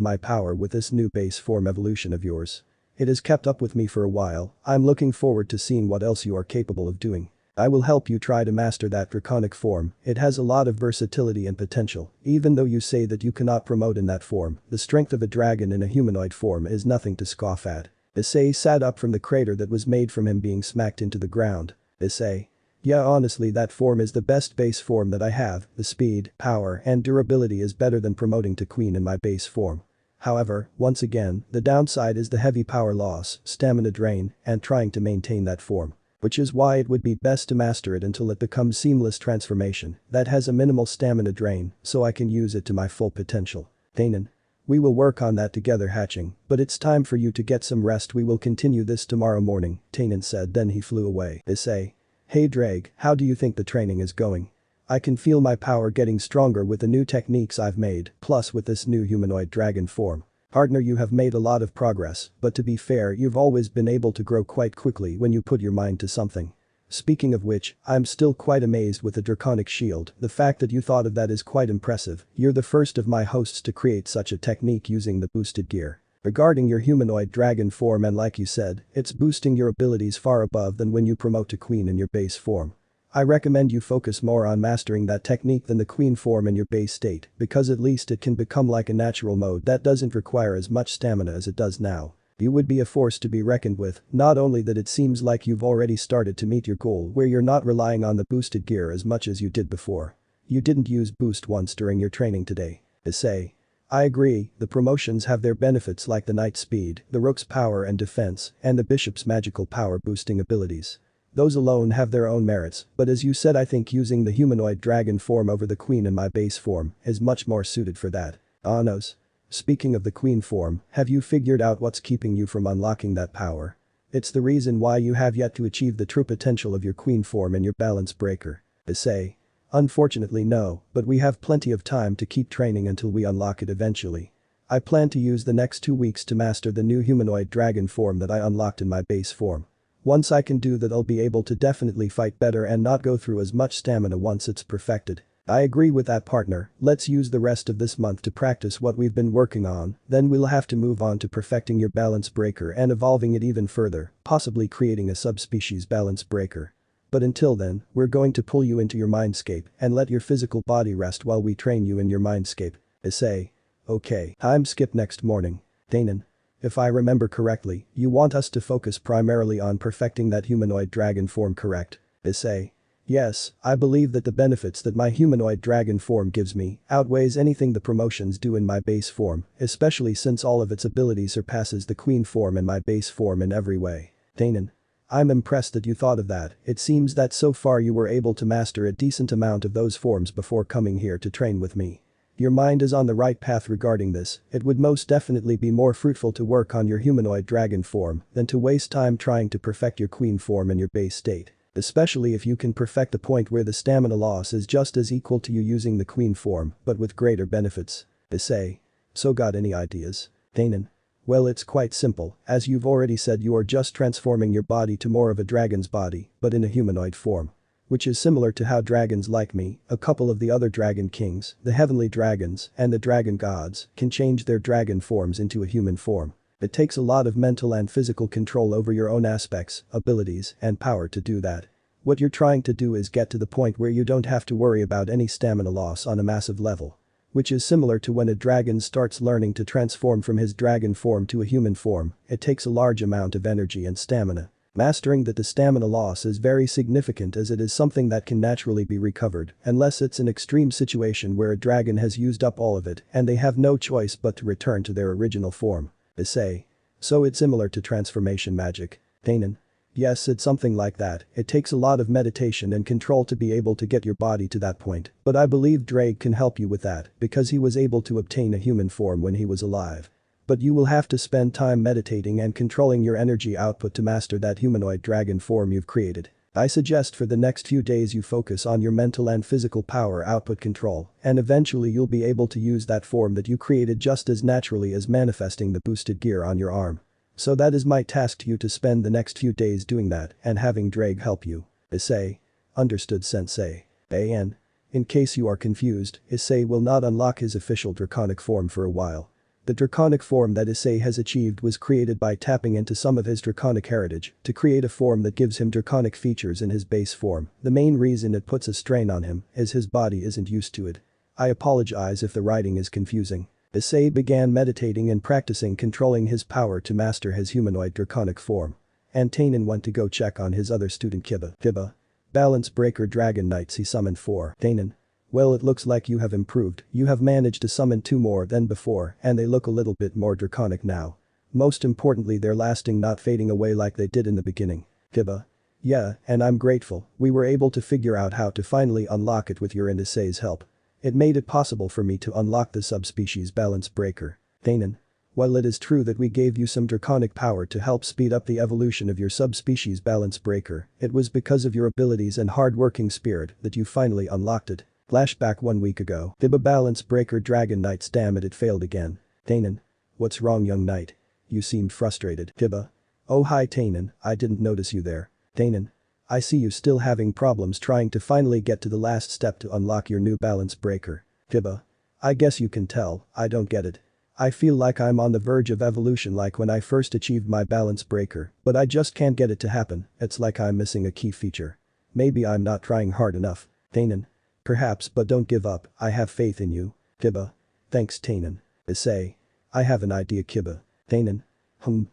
my power with this new base form evolution of yours. It has kept up with me for a while, I'm looking forward to seeing what else you are capable of doing. I will help you try to master that draconic form, it has a lot of versatility and potential, even though you say that you cannot promote in that form, the strength of a dragon in a humanoid form is nothing to scoff at. Issei sat up from the crater that was made from him being smacked into the ground. Issei. Yeah, honestly that form is the best base form that I have, the speed, power and durability is better than promoting to queen in my base form. However, once again, the downside is the heavy power loss, stamina drain, and trying to maintain that form. Which is why it would be best to master it until it becomes seamless transformation that has a minimal stamina drain so I can use it to my full potential. Thainen. We will work on that together hatching, but it's time for you to get some rest, we will continue this tomorrow morning, Thainen said, then he flew away. Issei. Hey Ddraig, how do you think the training is going? I can feel my power getting stronger with the new techniques I've made, plus with this new humanoid dragon form. Partner, you have made a lot of progress, but to be fair, you've always been able to grow quite quickly when you put your mind to something. Speaking of which, I'm still quite amazed with the Draconic Shield. The fact that you thought of that is quite impressive. You're the first of my hosts to create such a technique using the boosted gear. Regarding your humanoid dragon form, and like you said, it's boosting your abilities far above than when you promote to queen in your base form. I recommend you focus more on mastering that technique than the queen form in your base state, because at least it can become like a natural mode that doesn't require as much stamina as it does now. You would be a force to be reckoned with, not only that it seems like you've already started to meet your goal where you're not relying on the boosted gear as much as you did before. You didn't use boost once during your training today. Issei. I agree, the promotions have their benefits like the knight's speed, the rook's power and defense, and the bishop's magical power boosting abilities. Those alone have their own merits, but as you said, I think using the humanoid dragon form over the queen in my base form is much more suited for that. Anos. Speaking of the queen form, have you figured out what's keeping you from unlocking that power? It's the reason why you have yet to achieve the true potential of your queen form and your balance breaker. Issei. Unfortunately no, but we have plenty of time to keep training until we unlock it eventually. I plan to use the next 2 weeks to master the new humanoid dragon form that I unlocked in my base form. Once I can do that, I'll be able to definitely fight better and not go through as much stamina once it's perfected. I agree with that, partner. Let's use the rest of this month to practice what we've been working on, then we'll have to move on to perfecting your balance breaker and evolving it even further, possibly creating a subspecies balance breaker. But until then, we're going to pull you into your mindscape and let your physical body rest while we train you in your mindscape. Issei. Okay. Time skip next morning. Danon. If I remember correctly, you want us to focus primarily on perfecting that humanoid dragon form, correct? Issei. Yes, I believe that the benefits that my humanoid dragon form gives me outweighs anything the promotions do in my base form, especially since all of its abilities surpasses the queen form in my base form in every way. Danon. I'm impressed that you thought of that. It seems that so far you were able to master a decent amount of those forms before coming here to train with me. Your mind is on the right path regarding this. It would most definitely be more fruitful to work on your humanoid dragon form than to waste time trying to perfect your queen form in your base state. Especially if you can perfect the point where the stamina loss is just as equal to you using the queen form, but with greater benefits. Issei. So got any ideas? Danon. Well, it's quite simple, as you've already said, you are just transforming your body to more of a dragon's body, but in a humanoid form. Which is similar to how dragons like me, a couple of the other dragon kings, the heavenly dragons, and the dragon gods, can change their dragon forms into a human form. It takes a lot of mental and physical control over your own aspects, abilities, and power to do that. What you're trying to do is get to the point where you don't have to worry about any stamina loss on a massive level. Which is similar to when a dragon starts learning to transform from his dragon form to a human form, it takes a large amount of energy and stamina. Mastering that the stamina loss is very significant, as it is something that can naturally be recovered, unless it's an extreme situation where a dragon has used up all of it and they have no choice but to return to their original form. Issei. So it's similar to transformation magic. Danon. Yes, it's something like that. It takes a lot of meditation and control to be able to get your body to that point, but I believe Ddraig can help you with that because he was able to obtain a human form when he was alive. But you will have to spend time meditating and controlling your energy output to master that humanoid dragon form you've created. I suggest for the next few days you focus on your mental and physical power output control, and eventually you'll be able to use that form that you created just as naturally as manifesting the boosted gear on your arm. So that is my task to you, to spend the next few days doing that and having Ddraig help you. Issei. Understood, sensei. An. In case you are confused, Issei will not unlock his official draconic form for a while. The draconic form that Issei has achieved was created by tapping into some of his draconic heritage to create a form that gives him draconic features in his base form. The main reason it puts a strain on him is his body isn't used to it. I apologize if the writing is confusing. Issei began meditating and practicing controlling his power to master his humanoid draconic form. And Danon went to go check on his other student Kiba. Balance breaker dragon knights he summoned 4. Danon. Well, it looks like you have improved. You have managed to summon 2 more than before, and they look a little bit more draconic now. Most importantly, they're lasting, not fading away like they did in the beginning. Kiba. Yeah, and I'm grateful. We were able to figure out how to finally unlock it with your and Issei's help. It made it possible for me to unlock the subspecies balance breaker. Danon. While it is true that we gave you some draconic power to help speed up the evolution of your subspecies balance breaker, it was because of your abilities and hard-working spirit that you finally unlocked it. Flashback 1 week ago. Kiba balance breaker dragon knights, damn it, it failed again. Danon. What's wrong, young knight? You seemed frustrated. Kiba. Oh hi Tainen, I didn't notice you there. Tainen. I see you still having problems trying to finally get to the last step to unlock your new balance breaker. Kiba. I guess you can tell, I don't get it. I feel like I'm on the verge of evolution like when I first achieved my balance breaker, but I just can't get it to happen, it's like I'm missing a key feature. Maybe I'm not trying hard enough. Tainen. Perhaps, but don't give up, I have faith in you. Kiba. Thanks Tainen. Issei. I have an idea Kiba. Tainen.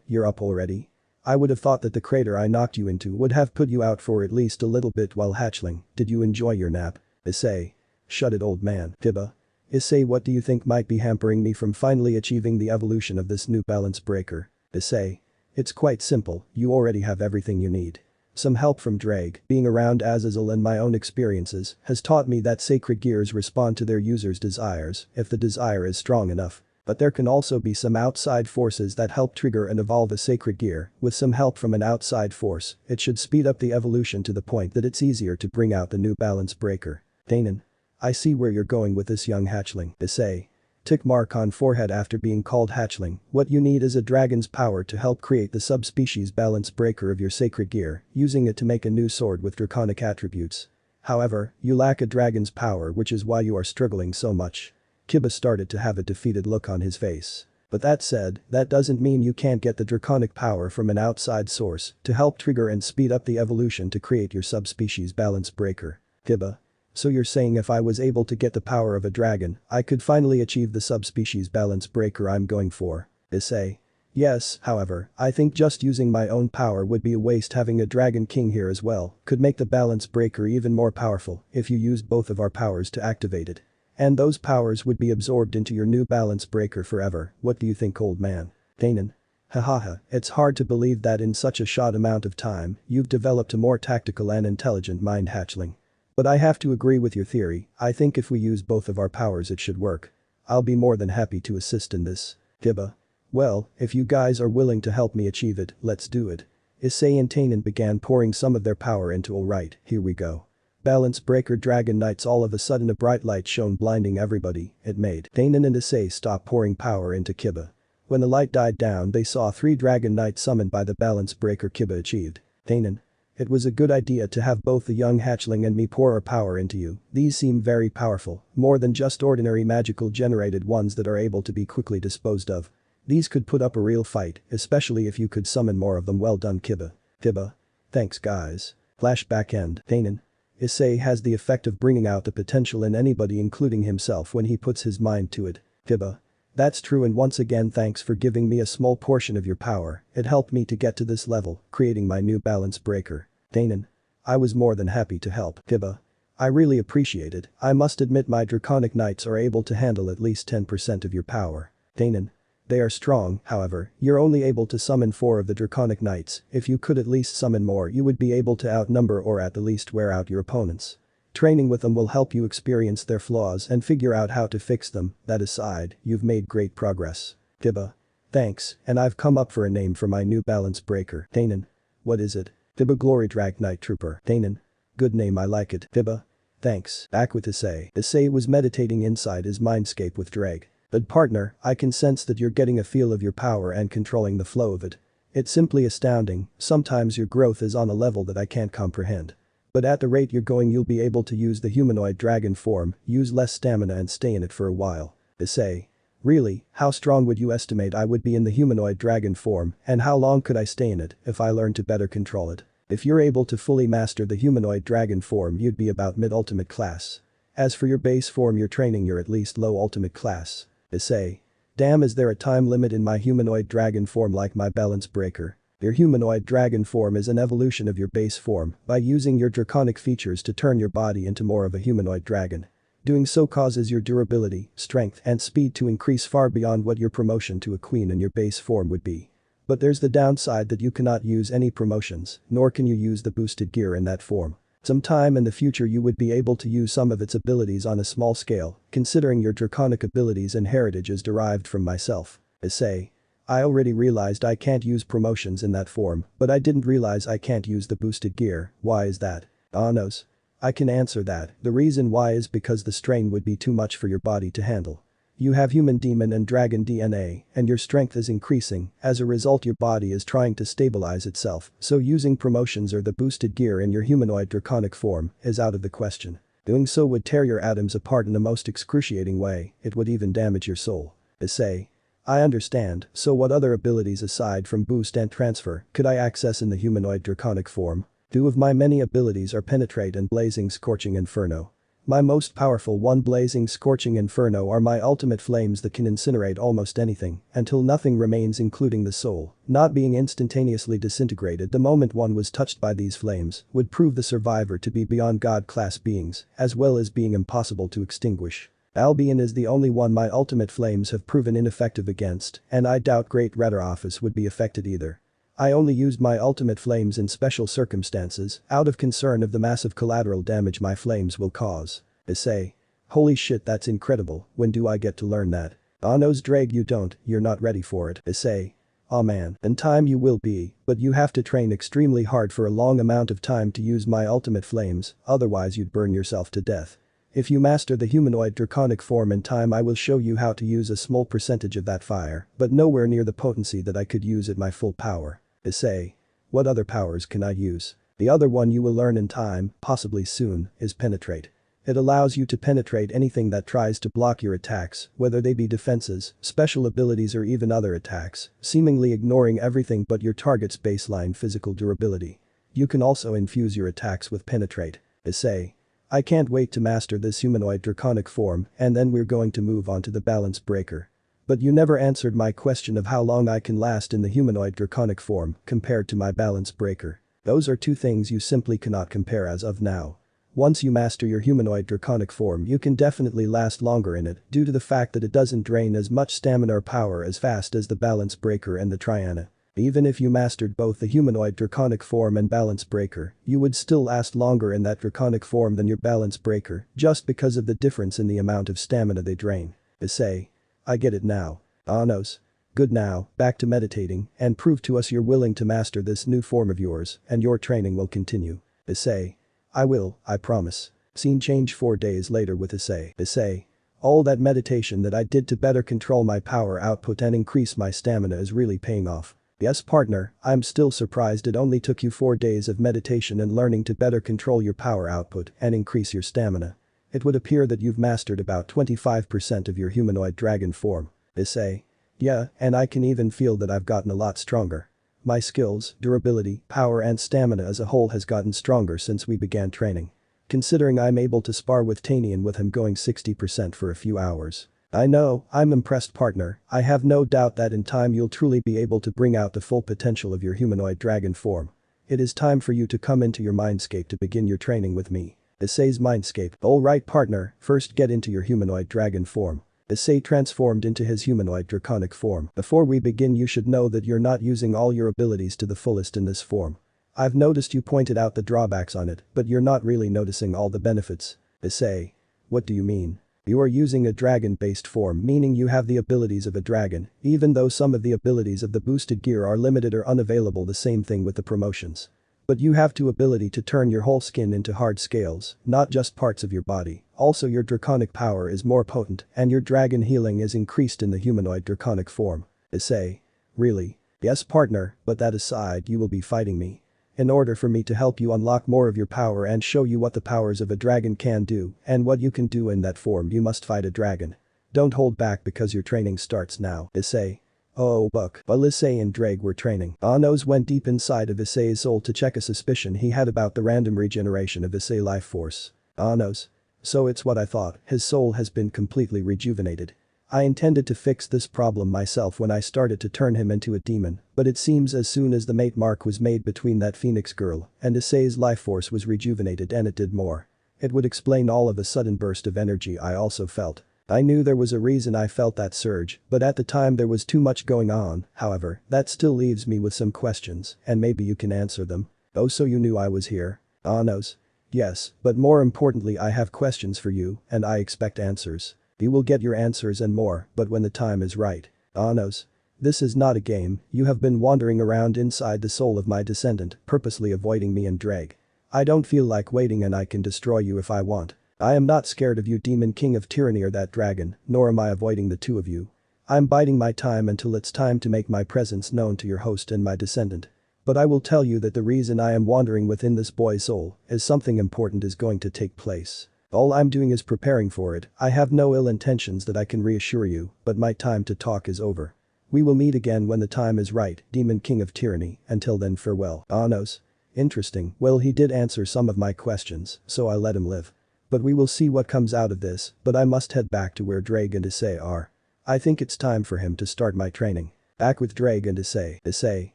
You're up already? I would have thought that the crater I knocked you into would have put you out for at least a little bit while hatchling, did you enjoy your nap? Issei. Shut it old man. Kiba. Issei, what do you think might be hampering me from finally achieving the evolution of this new balance breaker? Issei. It's quite simple, you already have everything you need. Some help from Ddraig, being around Azazel and my own experiences, has taught me that sacred gears respond to their users' desires if the desire is strong enough. But there can also be some outside forces that help trigger and evolve a sacred gear. With some help from an outside force, it should speed up the evolution to the point that it's easier to bring out the new balance breaker. Tainen. I see where you're going with this young hatchling. Issei. Tick mark on forehead after being called hatchling. What you need is a dragon's power to help create the subspecies balance breaker of your sacred gear, using it to make a new sword with draconic attributes. However, you lack a dragon's power, which is why you are struggling so much. Kiba started to have a defeated look on his face. But that said, that doesn't mean you can't get the draconic power from an outside source to help trigger and speed up the evolution to create your subspecies balance breaker. Kiba. So you're saying if I was able to get the power of a dragon, I could finally achieve the subspecies balance breaker I'm going for? Issei. Yes, however, I think just using my own power would be a waste. Having a dragon king here as well could make the balance breaker even more powerful if you used both of our powers to activate it. And those powers would be absorbed into your new balance breaker forever. What do you think, old man? Tainen. Hahaha, it's hard to believe that in such a short amount of time, you've developed a more tactical and intelligent mind hatchling. But I have to agree with your theory, I think if we use both of our powers it should work. I'll be more than happy to assist in this. Kiba. Well, if you guys are willing to help me achieve it, let's do it. Issei and Tainen began pouring some of their power into alright, here we go. Balance breaker dragon knights. All of a sudden a bright light shone, blinding everybody. It made Tainen and Issei stop pouring power into Kiba. When the light died down they saw 3 dragon knights summoned by the balance breaker Kiba achieved. Tainen. It was a good idea to have both the young hatchling and me pour our power into you. These seem very powerful, more than just ordinary magical generated ones that are able to be quickly disposed of. These could put up a real fight, especially if you could summon more of them. Well done Kiba. Kiba. Thanks guys. Flashback end. Tainen. Issei has the effect of bringing out the potential in anybody including himself when he puts his mind to it. Kiba. That's true, and once again thanks for giving me a small portion of your power, it helped me to get to this level, creating my new balance breaker. Tainen. I was more than happy to help. Kiba. I really appreciate it. I must admit my draconic knights are able to handle at least 10% of your power. Tainen. They are strong, however, you're only able to summon 4 of the draconic knights. If you could at least summon more you would be able to outnumber or at the least wear out your opponents. Training with them will help you experience their flaws and figure out how to fix them. That aside, you've made great progress. Kiba. Thanks, and I've come up for a name for my new balance breaker. Tainen. What is it? Kiba. Glory Ddraig Night Trooper. Tainen. Good name, I like it. Kiba. Thanks. Back with Issei. Issei was meditating inside his mindscape with Ddraig. But partner, I can sense that you're getting a feel of your power and controlling the flow of it. It's simply astounding, sometimes your growth is on a level that I can't comprehend. But at the rate you're going you'll be able to use the humanoid dragon form, use less stamina and stay in it for a while. Issei. Really, how strong would you estimate I would be in the humanoid dragon form, and how long could I stay in it if I learned to better control it? If you're able to fully master the humanoid dragon form you'd be about mid-ultimate class. As for your base form you're training you're at least low ultimate class. Issei. Damn, is there a time limit in my humanoid dragon form like my balance breaker? Your humanoid dragon form is an evolution of your base form by using your draconic features to turn your body into more of a humanoid dragon. Doing so causes your durability, strength and speed to increase far beyond what your promotion to a queen in your base form would be. But there's the downside that you cannot use any promotions, nor can you use the boosted gear in that form. Sometime in the future you would be able to use some of its abilities on a small scale, considering your draconic abilities and heritage is derived from myself. Issei. I already realized I can't use promotions in that form, but I didn't realize I can't use the boosted gear. Why is that? Knows. I can answer that. The reason why is because the strain would be too much for your body to handle. You have human demon and dragon DNA, and your strength is increasing. As a result, your body is trying to stabilize itself, so using promotions or the boosted gear in your humanoid draconic form is out of the question. Doing so would tear your atoms apart in a most excruciating way, it would even damage your soul. Issei. I understand, so what other abilities aside from boost and transfer could I access in the humanoid draconic form? Two of my many abilities are Penetrate and Blazing Scorching Inferno. My most powerful one, Blazing Scorching Inferno, are my ultimate flames that can incinerate almost anything until nothing remains, including the soul. Not being instantaneously disintegrated the moment one was touched by these flames would prove the survivor to be beyond god-class beings, as well as being impossible to extinguish. Albion is the only one my ultimate flames have proven ineffective against, and I doubt Great Redder Office would be affected either. I only used my ultimate flames in special circumstances, out of concern of the massive collateral damage my flames will cause. Issei. Holy shit, that's incredible, when do I get to learn that? Ah no, Ddraig, you don't, you're not ready for it. Issei. Aw man, in time you will be, but you have to train extremely hard for a long amount of time to use my ultimate flames, otherwise you'd burn yourself to death. If you master the humanoid draconic form in time, I will show you how to use a small percentage of that fire, but nowhere near the potency that I could use at my full power. Issei. What other powers can I use? The other one you will learn in time, possibly soon, is Penetrate. It allows you to penetrate anything that tries to block your attacks, whether they be defenses, special abilities or even other attacks, seemingly ignoring everything but your target's baseline physical durability. You can also infuse your attacks with Penetrate. Issei. I can't wait to master this humanoid draconic form, and then we're going to move on to the balance breaker. But you never answered my question of how long I can last in the humanoid draconic form compared to my balance breaker. Those are two things you simply cannot compare as of now. Once you master your humanoid draconic form, you can definitely last longer in it due to the fact that it doesn't drain as much stamina or power as fast as the balance breaker and the Triana. Even if you mastered both the humanoid draconic form and balance breaker, you would still last longer in that draconic form than your balance breaker just because of the difference in the amount of stamina they drain. Issei. I get it now. Anos. Good, now, back to meditating and prove to us you're willing to master this new form of yours and your training will continue. Issei. I will, I promise. Scene change 4 days later with Issei. Issei. All that meditation that I did to better control my power output and increase my stamina is really paying off. Yes, partner, I'm still surprised it only took you 4 days of meditation and learning to better control your power output and increase your stamina. It would appear that you've mastered about 25% of your humanoid dragon form. Issei. Yeah, and I can even feel that I've gotten a lot stronger. My skills, durability, power and stamina as a whole has gotten stronger since we began training. Considering I'm able to spar with Tanian with him going 60% for a few hours. I know, I'm impressed, partner. I have no doubt that in time you'll truly be able to bring out the full potential of your humanoid dragon form. It is time for you to come into your mindscape to begin your training with me. Issei's mindscape. Alright, partner, first get into your humanoid dragon form. Issei transformed into his humanoid draconic form. Before we begin, you should know that you're not using all your abilities to the fullest in this form. I've noticed you pointed out the drawbacks on it, but you're not really noticing all the benefits. Issei. What do you mean? You are using a dragon-based form, meaning you have the abilities of a dragon, even though some of the abilities of the boosted gear are limited or unavailable. The same thing with the promotions. But you have the ability to turn your whole skin into hard scales, not just parts of your body. Also, your draconic power is more potent and your dragon healing is increased in the humanoid draconic form. Issei. Really? Yes, partner, but that aside, you will be fighting me. In order for me to help you unlock more of your power and show you what the powers of a dragon can do and what you can do in that form, you must fight a dragon. Don't hold back because your training starts now. Issei. Oh, Buck. While Issei and Ddraig were training, Anos went deep inside of Issei's soul to check a suspicion he had about the random regeneration of Issei life force. Anos. So it's what I thought, his soul has been completely rejuvenated. I intended to fix this problem myself when I started to turn him into a demon, but it seems as soon as the mate mark was made between that phoenix girl and Issei's life force was rejuvenated, and it did more. It would explain all of the sudden burst of energy I also felt. I knew there was a reason I felt that surge, but at the time there was too much going on. However, that still leaves me with some questions, and maybe you can answer them. Oh, so you knew I was here? Anos. Yes, but more importantly, I have questions for you, and I expect answers. You will get your answers and more, but when the time is right. Anos. This is not a game. You have been wandering around inside the soul of my descendant, purposely avoiding me and Ddraig. I don't feel like waiting, and I can destroy you if I want. I am not scared of you, Demon King of Tyranny, or that dragon, nor am I avoiding the two of you. I'm biding my time until it's time to make my presence known to your host and my descendant. But I will tell you that the reason I am wandering within this boy's soul is something important is going to take place. All I'm doing is preparing for it. I have no ill intentions, that I can reassure you, but my time to talk is over. We will meet again when the time is right, Demon King of Tyranny. Until then, farewell. Anos. Interesting. Well, he did answer some of my questions, so I let him live. But we will see what comes out of this, but I must head back to where Ddraig and Issei are. I think it's time for him to start my training. Back with Ddraig and Issei. Issei.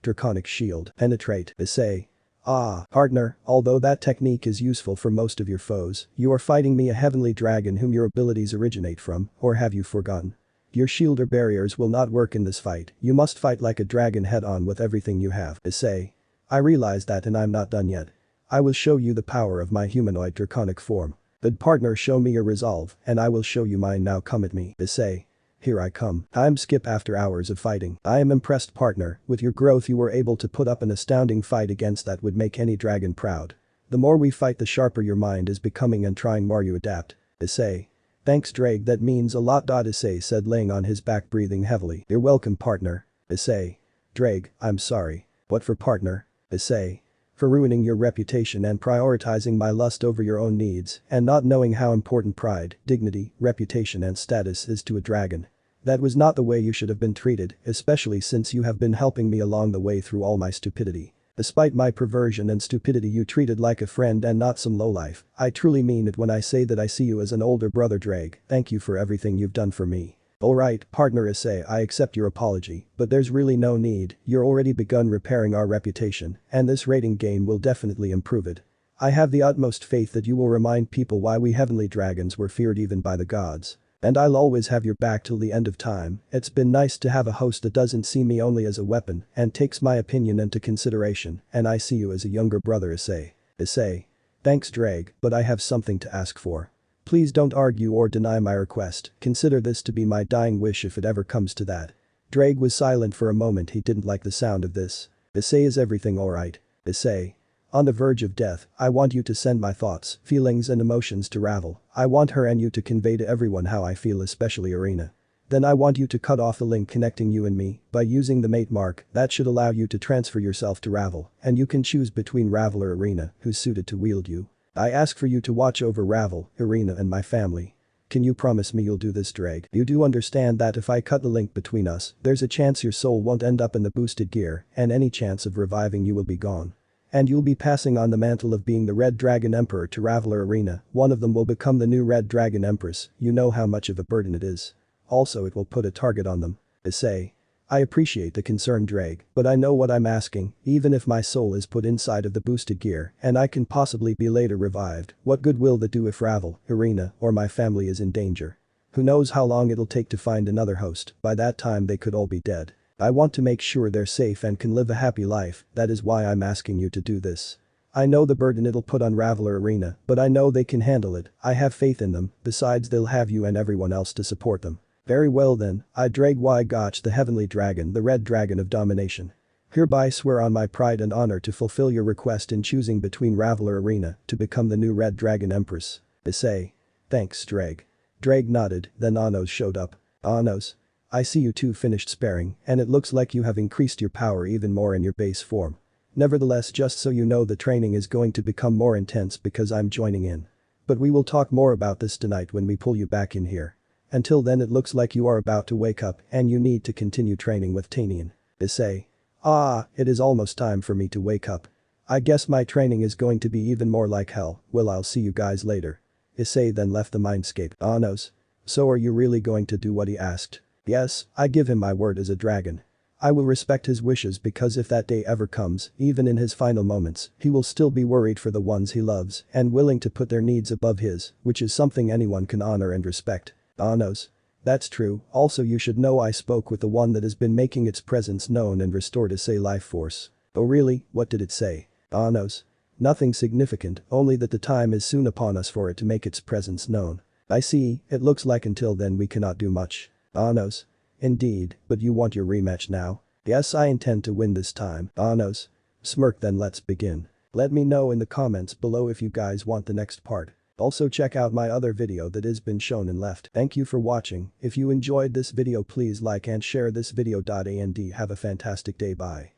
Draconic Shield. Penetrate. Issei. Ah, partner, although that technique is useful for most of your foes, you are fighting me, a heavenly dragon whom your abilities originate from, or have you forgotten? Your shield or barriers will not work in this fight, you must fight like a dragon head-on with everything you have. Issei. I realize that, and I'm not done yet. I will show you the power of my humanoid draconic form. But partner, show me your resolve, and I will show you mine. Now come at me. Issei. Here I come. I'm Skip after hours of fighting. I am impressed, partner, with your growth. You were able to put up an astounding fight against that would make any dragon proud. The more we fight, the sharper your mind is becoming, and trying more you adapt. Issei. Thanks, Ddraig, that means a lot. Issei said, laying on his back, breathing heavily. You're welcome, partner. Issei. Ddraig, I'm sorry. What for, partner? Issei. For ruining your reputation and prioritizing my lust over your own needs, and not knowing how important pride, dignity, reputation and status is to a dragon. That was not the way you should have been treated, especially since you have been helping me along the way through all my stupidity. Despite my perversion and stupidity, you treated like a friend and not some lowlife. I truly mean it when I say that I see you as an older brother. Ddraig, thank you for everything you've done for me. Alright, partner Issei, I accept your apology, but there's really no need. You're already begun repairing our reputation, and this rating game will definitely improve it. I have the utmost faith that you will remind people why we heavenly dragons were feared even by the gods. And I'll always have your back till the end of time. It's been nice to have a host that doesn't see me only as a weapon and takes my opinion into consideration, and I see you as a younger brother. Issei. Issei. Thanks, Ddraig, but I have something to ask for. Please don't argue or deny my request. Consider this to be my dying wish if it ever comes to that. Ddraig was silent for a moment. He didn't like the sound of this. Issei, is everything alright? Issei. On the verge of death, I want you to send my thoughts, feelings and emotions to Ravel. I want her and you to convey to everyone how I feel, especially Arena. Then I want you to cut off the link connecting you and me by using the mate mark. That should allow you to transfer yourself to Ravel, and you can choose between Ravel or Arena, who's suited to wield you. I ask for you to watch over Ravel, Arena and my family. Can you promise me you'll do this, Ddraig? You do understand that if I cut the link between us, there's a chance your soul won't end up in the boosted gear, and any chance of reviving you will be gone. And you'll be passing on the mantle of being the Red Dragon Emperor to Ravel or Arena. One of them will become the new Red Dragon Empress. You know how much of a burden it is. Also, it will put a target on them. Issei. I appreciate the concern, Ddraig, but I know what I'm asking. Even if my soul is put inside of the boosted gear and I can possibly be later revived, what good will that do if Ravel, Arena or my family is in danger? Who knows how long it'll take to find another host. By that time they could all be dead. I want to make sure they're safe and can live a happy life. That is why I'm asking you to do this. I know the burden it'll put on Ravel or Arena, but I know they can handle it. I have faith in them. Besides, they'll have you and everyone else to support them. Very well then, I Ddraig Y Gotch, the heavenly dragon, the red dragon of domination. Hereby swear on my pride and honor to fulfill your request in choosing between Ravel or Arena to become the new Red Dragon Empress. Issei. Thanks, Ddraig. Ddraig nodded, then Anos showed up. Anos. I see you two finished sparring, and it looks like you have increased your power even more in your base form. Nevertheless, just so you know, the training is going to become more intense because I'm joining in. But we will talk more about this tonight when we pull you back in here. Until then, it looks like you are about to wake up and you need to continue training with Tanian. Issei. Ah, it is almost time for me to wake up. I guess my training is going to be even more like hell. Well, I'll see you guys later. Issei then left the mindscape. Anos. So are you really going to do what he asked? Yes, I give him my word as a dragon. I will respect his wishes, because if that day ever comes, even in his final moments, he will still be worried for the ones he loves and willing to put their needs above his, which is something anyone can honor and respect. Anos. That's true. Also, you should know I spoke with the one that has been making its presence known and restored Issei life force. Oh really? What did it say? Anos. Nothing significant, only that the time is soon upon us for it to make its presence known. I see, it looks like until then we cannot do much. Anos. Indeed, but you want your rematch now? Yes, I intend to win this time. Anos. Smirk, then let's begin. Let me know in the comments below if you guys want the next part. Also check out my other video that has been shown and left. Thank you for watching. If you enjoyed this video please like and share this video. And have a fantastic day. Bye.